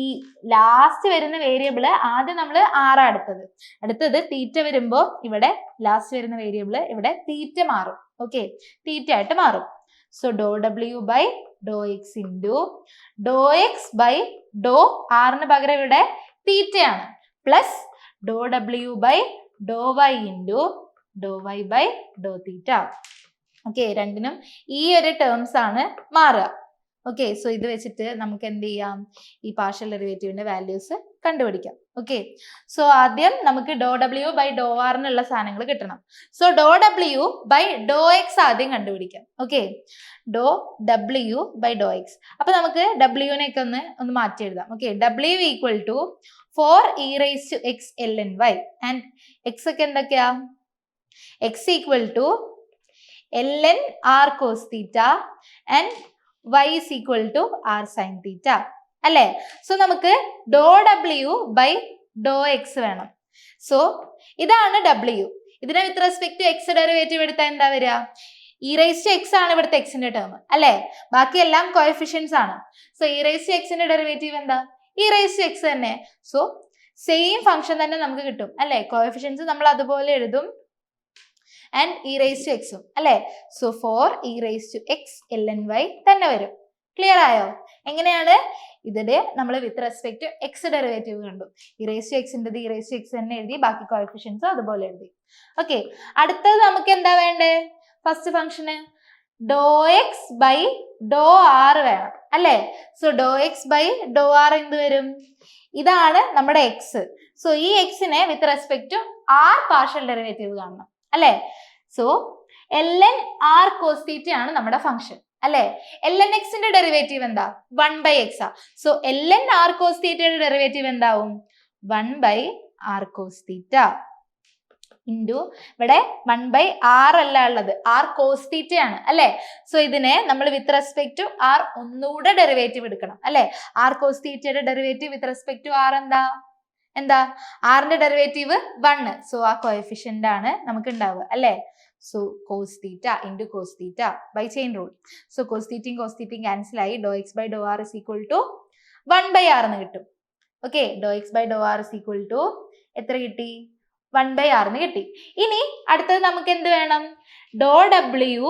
ഈ ലാസ്റ്റ് വരുന്ന വേരിയബിള് ആദ്യം നമ്മൾ ആറാ എടുത്തത്, അടുത്തത് തീറ്റ വരുമ്പോ ഇവിടെ ലാസ്റ്റ് വരുന്ന വേരിയബിള് ഇവിടെ തീറ്റ മാറും. ഓക്കെ, തീറ്റ ആയിട്ട് മാറും. So do W by Dr X into do X by do ആറിന് പകരം ഇവിടെ തീറ്റയാണ്, plus do W by Dr Y into do Y by Dr theta. Okay, രണ്ടിനും ഈ ഒരു ടേംസ് ആണ് മാറുക. ഓക്കെ, സോ ഇത് വെച്ചിട്ട് നമുക്ക് എന്ത് ചെയ്യാം? ഈ പാർഷ്യൽ ഡെറിവേറ്റീവിന്റെ വാല്യൂസ് കണ്ടുപിടിക്കാം. ഓക്കെ, സോ ആദ്യം നമുക്ക് ഡോ ഡബ്ല്യു ബൈ ഡോ ആറിനുള്ള സാധനങ്ങൾ കിട്ടണം. So do W by Dr x ആദ്യം കണ്ടുപിടിക്കാം. Okay, do W by Dr x. അപ്പൊ നമുക്ക് ഡബ്ല്യുവിനെയൊക്കെ ഒന്ന് മാറ്റി എഴുതാം. ഓക്കെ, ഡബ്ല്യു equal to 4 e raised to x ln y and x ഒക്കെ എന്തൊക്കെയാ? X equal to ln r cos theta and y is equal to r sin theta അല്ലേ. സോ നമുക്ക് do W by Dr x വേണം. സോ ഇതാണ് ഡബ്ല്യു. ഇതിനെ with respect to x derivative എടുത്താൽ എന്താ വരിക? ഇ റൈസ് ടു എക്സ് ആണ് ഇവിടുത്തെ എക്സിന്റെ ടേം അല്ലെ, ബാക്കി എല്ലാം കോഎഫിഷ്യൻസ് ആണ്. സോ ഇ റൈസ് ടു എക്സിന്റെ ഡെറിവേറ്റീവ് എന്താ? ഇ റൈസ് ടു എക്സ് തന്നെ. സോ സെയിം ഫംഗ്ഷൻ തന്നെ നമുക്ക് കിട്ടും അല്ലെ. കോഎഫിഷ്യൻസ് നമ്മൾ അതുപോലെ എഴുതും ആൻഡ് ഇ റൈസ് ടു എക്സും അല്ലെ. So 4 e raised to x ln y തന്നെ വരും. ക്ലിയർ ആയോ? എങ്ങനെയാണ്? ഇതിന്റെ നമ്മൾ with respect to x derivative കണ്ടു, ഇ റൈസ് ടു എക്സിന്റെ ഇ റൈസ് ടു എക്സ് തന്നെ എഴുതി, ബാക്കി കോഎഫിഷ്യൻസ് അതുപോലെ എഴുതി. ഓക്കെ, അടുത്തത് നമുക്ക് എന്താ വേണ്ടേ? ഫസ്റ്റ് ഫംഗ്ഷന് do X by Dr R വേണം അല്ലെ. So do X by dou R എന്ത് വരും? ഇതാണ് നമ്മുടെ എക്സ്. സോ ഈ എക്സിനെ with respect to R partial derivative കാണണം അല്ലെ. സോ ln r cos θ ആണ് നമ്മുടെ ഫംഗ്ഷൻ അല്ലെ. ln x ന്റെ ഡെറിവേറ്റീവ് എന്താ? 1/x ആ. സോ ln r cos θ യുടെ ഡെറിവേറ്റീവ് എന്താവും? 1/r cos θ ഇൻറ്റു ഇവിടെ 1/r അല്ല ഉള്ളത്, r cos θ ആണ് അല്ലെ. സോ ഇതിനെ നമ്മൾ വിത്ത് റെസ്പെക്ട് ടു r ഒന്നുകൂടെ ഡെറിവേറ്റീവ് എടുക്കണം അല്ലെ. r cos θ യുടെ derivative with respect to r എന്താ? ആറിന്റെ ഡെറിവേറ്റീവ് 1. സോ ആ കോഎഫിഷ്യന്റ് ആണ് നമുക്ക് ഉണ്ടാവുക അല്ലെ. So cos θ into cos θ by chain rule. So cos θ cos θ cancel ആയി, do X by Dr R is equal to 1/r എന്ന് കിട്ടും. Okay, do X by Dr R is equal to എത്ര കിട്ടി? 1/r എന്ന് കിട്ടി. ഇനി അടുത്തത് നമുക്ക് എന്ത് വേണം? ഡോ ഡബ്ല്യു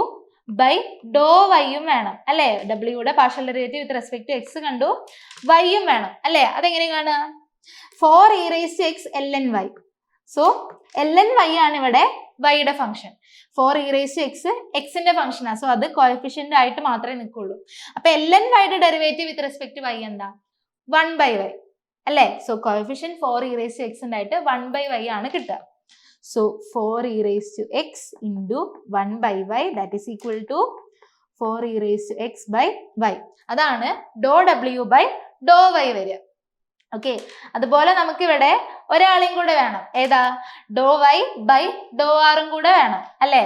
ബൈ ഡോ വൈയും വേണം അല്ലെ. ഡബ്ല്യൂയുടെ partial derivative with respect to X കണ്ടു, വൈയും വേണം അല്ലെ. അതെങ്ങനെ കാണുക? 4 e raised to x ln y. So ln y ആണ് ഇവിടെ വൈയുടെ function. 4 e raised to x എക്സിന്റെ ഫംഗ്ഷനാണ്. സോ അത് കോഎഫിഷ്യന്റ് ആയിട്ട് മാത്രമേ നിൽക്കുള്ളൂ. അപ്പൊ ln y യുടെ derivative with respect to y എന്താ? 1/y അല്ലെ. So coefficient 4 e raised to x ഉണ്ടായിട്ട് 1/y ആണ് കിട്ടുക. So 4 e raised to x into 1/y that is equal to 4 e raised to x by y. അതാണ് do W by Dr y വരിക. ഓക്കെ, അതുപോലെ നമുക്ക് ഇവിടെ ഒരാളെയും കൂടെ വേണം. ഏതാ? ഡോ വൈ ബൈ ഡോ ആറും കൂടെ വേണം അല്ലെ.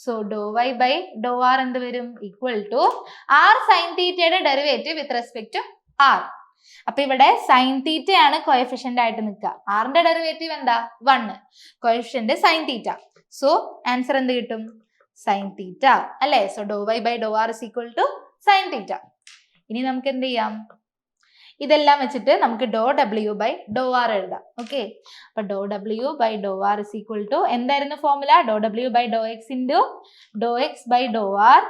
So do Y by dou R എന്ത് വരും? ഈക്വൽ ടു ആർ സൈൻ തീറ്റയുടെ derivative with respect to r. അപ്പൊ ഇവിടെ സൈൻ തീറ്റ ആണ് കോഎഫിഷ്യന്റ് ആയിട്ട് നിൽക്കുക. ആറിന്റെ ഡെറിവേറ്റീവ് എന്താ? 1. Coefficient sine theta. So answer എന്ത് കിട്ടും? സൈൻ തീറ്റ അല്ലെ? So do Y by Dr R is equal to sine theta. ഇനി നമുക്ക് എന്ത് ചെയ്യാം? ഇതെല്ലാം വെച്ചിട്ട് നമുക്ക് do W by Dr R എഴുതാം. ഓക്കെ, അപ്പൊ do W by Dr R is equal to എന്തായിരുന്നു formula? Do W by Dr X into do X by Dr R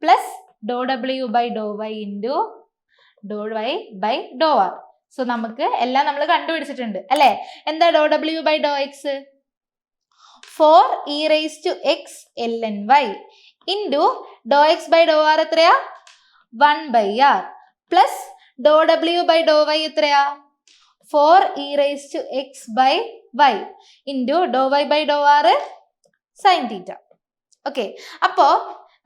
plus do W by Dr Y into do Y by Dr R. So നമുക്ക് എല്ലാം നമ്മൾ കണ്ടുപിടിച്ചിട്ടുണ്ട് അല്ലെ? എന്താ do W by Dr X? 4 e raised to x ln y into do X by Dr R എത്രയാ? 1 by R plus do W by Dr Y എത്രയാ? 4 e raised to x by y into do Y by Dr R sine theta. Okay, അപ്പോ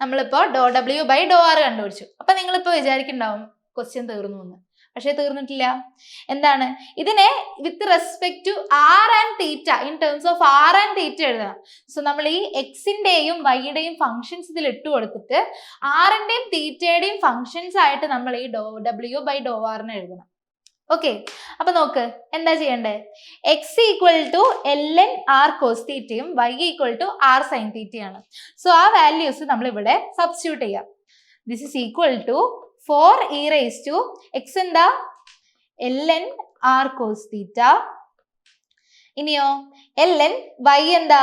നമ്മളിപ്പോ do W by Dr R കണ്ടുപിടിച്ചു. അപ്പൊ നിങ്ങളിപ്പോ വിചാരിക്കുന്നുണ്ടാവും ക്വസ്റ്റ്യൻ തീർന്നു എന്ന്. പക്ഷെ തീർന്നിട്ടില്ല. എന്താണ്? ഇതിനെ with respect to r and theta, in terms of R and theta എഴുതണം. സോ നമ്മൾ ഈ എക്സിന്റെയും വൈയുടെയും ഫംഗ്ഷൻസ് ഇതിൽ ഇട്ട് കൊടുത്തിട്ട് ആറിന്റെയും തീറ്റയുടെയും ഫംഗ്ഷൻസ് ആയിട്ട് നമ്മൾ ഈ ഡോ ഡബ്ല്യു ബൈ ഡോ ആറിനെ എഴുതണം. ഓക്കെ, അപ്പൊ നോക്ക് എന്താ ചെയ്യണ്ടേ? X equal to L N R cos തീറ്റയും Y equal to R sine തീറ്റയാണ്. സോ ആ വാല്യൂസ് നമ്മൾ ഇവിടെ സബ്സ്റ്റിറ്റ്യൂട്ട് ചെയ്യാം. This is equal to 4 e raised to x എന്താ? ln r cos theta. ഇനിയോ ln y എന്താ?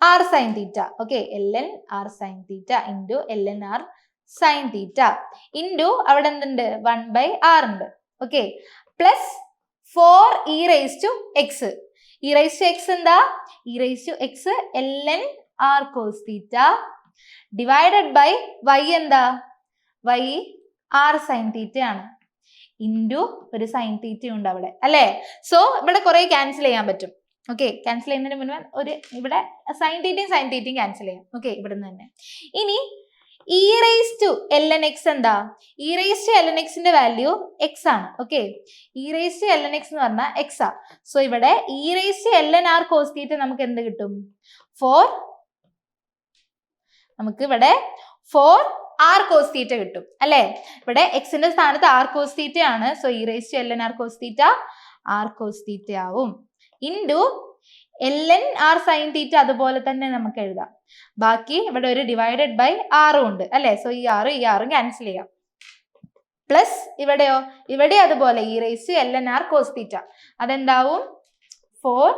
r sin theta. Okay, ln r sin theta into ln r sin theta into അവിടെ എന്തുണ്ട്? 1 ബൈ ആർ ഉണ്ട്. Okay, plus 4 e raised to x. e raised to x എന്താ? e raised to x ln r cos theta divided by y എന്താ? y ആർ സൈൻ തീറ്റ ആണ് ഇൻറ്റു ഒരു സൈൻ തീറ്റ ഉണ്ട് അവിടെ അല്ലേ? സോ ഇവിടെ കുറെ ക്യാൻസൽ ചെയ്യാൻ പറ്റും. ഓക്കെ, ക്യാൻസൽ ചെയ്യുന്നതിന് മുൻപ് ഒരു ഇവിടെ സൈൻ തീറ്റയും ക്യാൻസൽ ചെയ്യാം. ഓക്കെ, ഇവിടെ നിന്ന് തന്നെ. ഇനി E raise to L N X എന്താ? E raise to L N എക്സിന്റെ വാല്യൂ എക്സ് ആണ്. Okay, E raise to L N X എന്ന് പറഞ്ഞാൽ എക്സ് ആ. സോ ഇവിടെ E raise to L N R cos theta നമുക്ക് എന്ത് കിട്ടും? 4 നമുക്ക് ഇവിടെ 4 ആർ കോസ് തീറ്റ കിട്ടും അല്ലെ? ഇവിടെ എക്സിന്റെ സ്ഥാനത്ത് ആർ കോസ് തീറ്റ ആണ്. So E raise to L N R cos theta R cos theta ആവും into L N R sine theta അതുപോലെ തന്നെ നമുക്ക് എഴുതാം. ബാക്കി ഇവിടെ ഒരു ഡിവൈഡഡ് ബൈ ആറും ഉണ്ട് അല്ലെ? സോ ഈ ആറും ക്യാൻസൽ ചെയ്യാം. പ്ലസ് ഇവിടെയോ? ഇവിടെ അതുപോലെ E raise to L N R cos theta അതെന്താവും? 4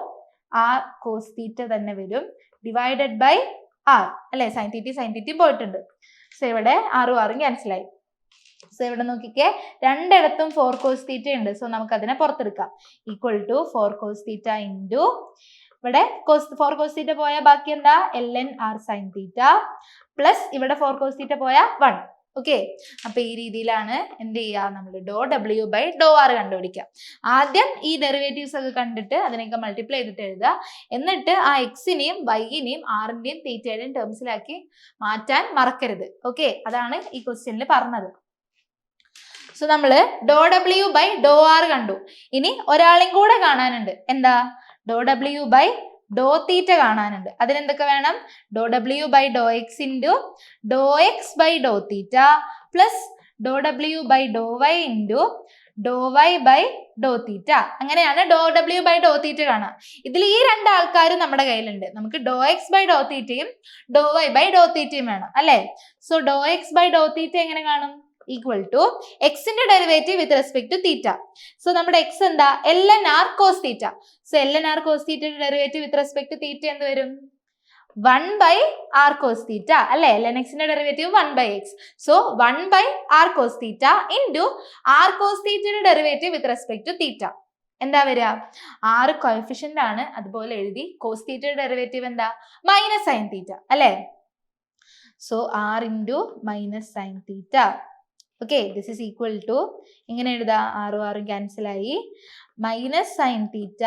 ആർ കോസ് തീറ്റ തന്നെ വരും ഡിവൈഡഡ് ബൈ ആർ അല്ലെ? സൈൻ തീറ്റയും പോയിട്ടുണ്ട്. സോ ഇവിടെ ആറും ക്യാൻസലായി. സോ ഇവിടെ നോക്കിക്കേ, രണ്ടിടത്തും 4 കോസ് തീറ്റ ഉണ്ട്. സോ നമുക്ക് അതിനെ പുറത്തെടുക്കാം. Equal to 4 cos theta into ഇവിടെ 4 കോസ് തീറ്റ പോയാൽ ബാക്കി എന്താ? L N R sine theta plus ഇവിടെ 4 കോസ് തീറ്റ പോയാൽ 1. ഓക്കെ, അപ്പൊ ഈ രീതിയിലാണ് എന്ത് ചെയ്യുക? നമ്മൾ ഡോ ഡബ്ല്യു ബൈ ഡോ ആർ കണ്ടുപിടിക്കുക. ആദ്യം ഈ ഡെറിവേറ്റീവ്സ് ഒക്കെ കണ്ടിട്ട് അതിനൊക്കെ മൾട്ടിപ്ലൈ ചെയ്തിട്ട് എഴുതുക. എന്നിട്ട് ആ എക്സിനെയും വൈനെയും ആറിന്റെയും തീറ്റയുടെയും ടേംസിലാക്കി മാറ്റാൻ മറക്കരുത്. ഓക്കെ, അതാണ് ഈ ക്വസ്റ്റ്യനിൽ പറഞ്ഞത്. സോ നമ്മള് ഡോ ഡബ്ല്യു ബൈ ഡോ ആർ കണ്ടു. ഇനി ഒരാളെയും കൂടെ കാണാനുണ്ട്. എന്താ? ഡോ ഡബ്ല്യു ബൈ ഡോ തീറ്റ കാണാനുണ്ട്. അതിനെന്തൊക്കെ വേണം? Do W by Dr X into do X by Dr theta plus do W by Dr Y into do Y by Dr theta. അങ്ങനെയാണ് ഡോ ഡബ്ല്യു ബൈ ഡോ തീറ്റ കാണാം. ഇതിൽ ഈ രണ്ട് ആൾക്കാരും നമ്മുടെ കയ്യിലുണ്ട്. നമുക്ക് ഡോ എക്സ് ബൈ ഡോ തീറ്റയും ഡോ വൈ ബൈ ഡോ തീറ്റയും വേണം അല്ലെ? So do X by Dr theta എങ്ങനെ കാണും? ഈക്വൽ ടു എക്സിന്റെ derivative with respect to theta. So നമ്മുടെ എക്സ് എന്താ? L N R cos theta. So L N R cos തീറ്റയുടെ derivative with respect to theta എന്ത് വരും? 1 ബൈ ആർ കോസ് തീറ്റ അല്ലെ? എൽ എൻ എക്സിന്റെ derivative 1 by X. So 1 by R cos theta into R cos തീറ്റയുടെ derivative with respect to theta എന്താ വരിക? 6 കോഎഫിഷ്യന്റ് ആണ്. അതുപോലെ എഴുതി കോസ് തീറ്റയുടെ ഡെറിവേറ്റീവ് എന്താ? മൈനസ് സൈൻ തീറ്റ അല്ലെ? So r into minus sine theta. Okay, this is equal to ഇങ്ങനെ എഴുതാ? ആറും ക്യാൻസൽ ആയി. മൈനസ് സൈൻ തീറ്റ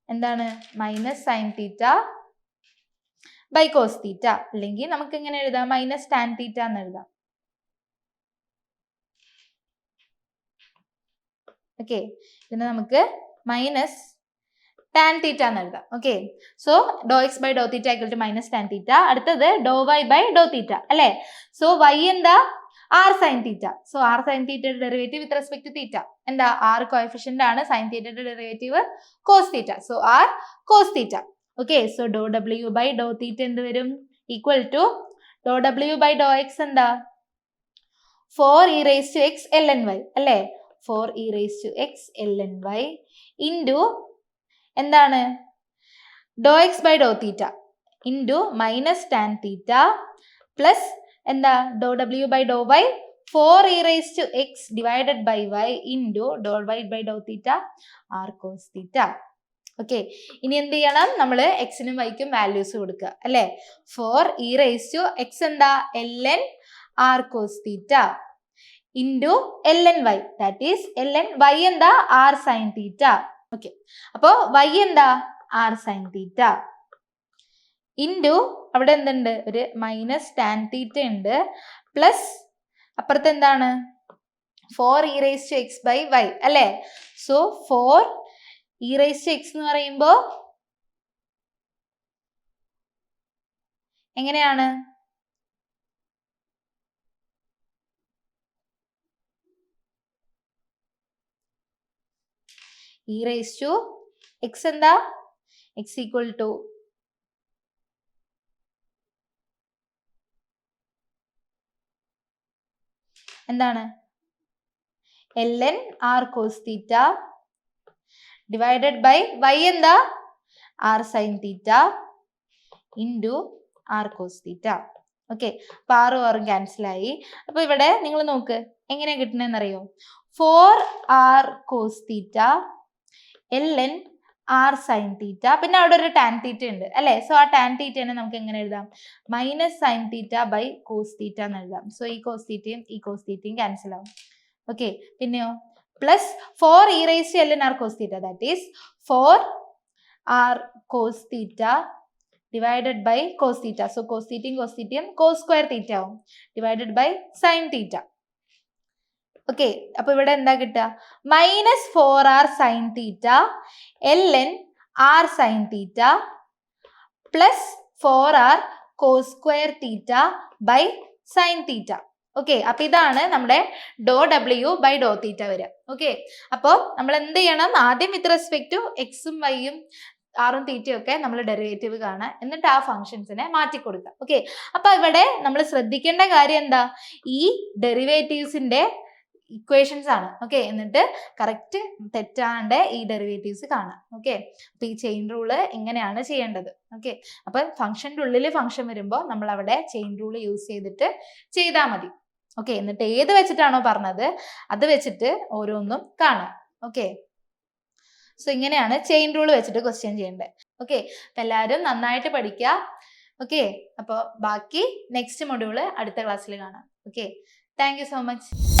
എന്താണ്? Minus sine theta by cos theta. അല്ലെങ്കിൽ നമുക്ക് എങ്ങനെ എഴുതാം? മൈനസ് ടാൻ തീറ്റ എന്ന് എഴുതാം. ഓക്കെ, ഇതിന് നമുക്ക് മൈനസ് ടാൻ തീറ്റ എന്ന് എഴുതാം. Okay, so do X by Dr theta equal to minus tan theta. അടുത്തത് do Y by Dr theta അല്ലേ. സോ വൈ എന്താ, R sine theta. So R sine തീറ്റയുടെ derivative with respect to theta എന്താ, ആർ കോഎഫിഷ്യന്റ് ആണ്, സൈൻ തീറ്റയുടെ derivative cos theta. So R cos theta. Okay, so do W by Dr theta എന്ത് വരും, equal to do W by Dr X എന്താ, 4e raised to x ln y അല്ലേ. 4e raised to x ln y into എന്താണ്, do X by Dr theta into minus tan theta plus എന്താ, do W by Dr Y 4e raised to x divided by y into do Y by Dr theta R cos theta. Okay, ഇനി എന്ത് ചെയ്യണം, നമ്മൾ എക്സിനും വൈക്കും വാല്യൂസ് കൊടുക്കുക അല്ലേ. 4e raised to x എന്താ, ln r cos theta into ln y, that is ln y എന്താ, ആർ സൈൻ തീറ്റ. ഓക്കെ, അപ്പോ y എന്താ, ആർ സൈൻ തീറ്റ ഇൻറ്റു അവിടെ എന്തുണ്ട്, ഒരു മൈനസ് ടാൻ തീറ്റ ഉണ്ട്, പ്ലസ് അപ്പുറത്ത് എന്താണ് 4e raised to x by y അല്ലേ. So 4e raised to x എന്ന് പറയുമ്പോ എങ്ങനെയാണ്, e raised to x എന്താ, x equal to എന്താണ്, ln r cos theta divided by y എന്താ, r sin theta into r cos theta. Okay, അപ്പൊ 6 ക്യാൻസൽ ആയി. അപ്പൊ ഇവിടെ നിങ്ങൾ നോക്ക് എങ്ങനെയാ കിട്ടുന്നതെന്ന് അറിയോ, 4r cos തീറ്റ ln r sin തീറ്റ, പിന്നെ അവിടെ ഒരു ടാൻ തീറ്റ ഉണ്ട് അല്ലെ. സോ ആ ടാൻ തീറ്റനെ നമുക്ക് എങ്ങനെ എഴുതാം, minus sine theta by cos theta എന്ന് എഴുതാം. സോ ഈ കോസ് തീറ്റയും ഈ കോസ് തീറ്റയും ക്യാൻസൽ ആവും. ഓക്കെ, പിന്നെയോ plus 4e raised to ln r cos theta, that is 4r cos theta divided by cos theta. So cos തീറ്റയും കോസ് സ്ക്വയർ തീറ്റ ആവും divided by sine theta. Okay, അപ്പൊ ഇവിടെ എന്താ കിട്ടുക, minus 4r sine theta ln r sine theta plus 4r cos square theta by sine theta. Okay, അപ്പൊ ഇതാണ് നമ്മുടെ ഡോ ഡബ്ല്യു ബൈ ഡോ തീറ്റ വരിക. ഓക്കെ, അപ്പോൾ നമ്മൾ എന്ത് ചെയ്യണം, ആദ്യം വിത്ത് റെസ്പെക്ട് ടു എക്സും വൈയും ആറും തീറ്റയും ഒക്കെ നമ്മൾ ഡെറിവേറ്റീവ് കാണുക, എന്നിട്ട് ആ ഫംഗ്ഷൻസിനെ മാറ്റി കൊടുക്കുക. ഓക്കെ, അപ്പൊ ഇവിടെ നമ്മൾ ശ്രദ്ധിക്കേണ്ട കാര്യം എന്താ, ഈ ഡെറിവേറ്റീവ്സിന്റെ ഇക്വേഷൻസ് ആണ്. ഓക്കെ, എന്നിട്ട് കറക്റ്റ് തെറ്റാണ്ട് ഈ ഡെറിവേറ്റീവ്സ് കാണാം. ഓക്കെ, അപ്പൊ ഈ ചെയിൻ റൂള് ഇങ്ങനെയാണ് ചെയ്യേണ്ടത്. ഓക്കെ, അപ്പൊ ഫംഗ്ഷന്റെ ഉള്ളിൽ ഫംഗ്ഷൻ വരുമ്പോൾ നമ്മൾ അവിടെ ചെയിൻ റൂള് യൂസ് ചെയ്തിട്ട് ചെയ്താൽ മതി. ഓക്കെ, എന്നിട്ട് ഏത് വെച്ചിട്ടാണോ പറഞ്ഞത് അത് വെച്ചിട്ട് ഓരോന്നും കാണാം. ഓക്കെ, സോ ഇങ്ങനെയാണ് ചെയിൻ റൂൾ വെച്ചിട്ട് ക്വസ്റ്റ്യൻ ചെയ്യേണ്ടത്. ഓക്കെ, അപ്പൊ എല്ലാവരും നന്നായിട്ട് പഠിക്കുക. ഓക്കെ, അപ്പോൾ ബാക്കി നെക്സ്റ്റ് മൊഡ്യൂള് അടുത്ത ക്ലാസ്സിൽ കാണാം. Okay, thank you so much.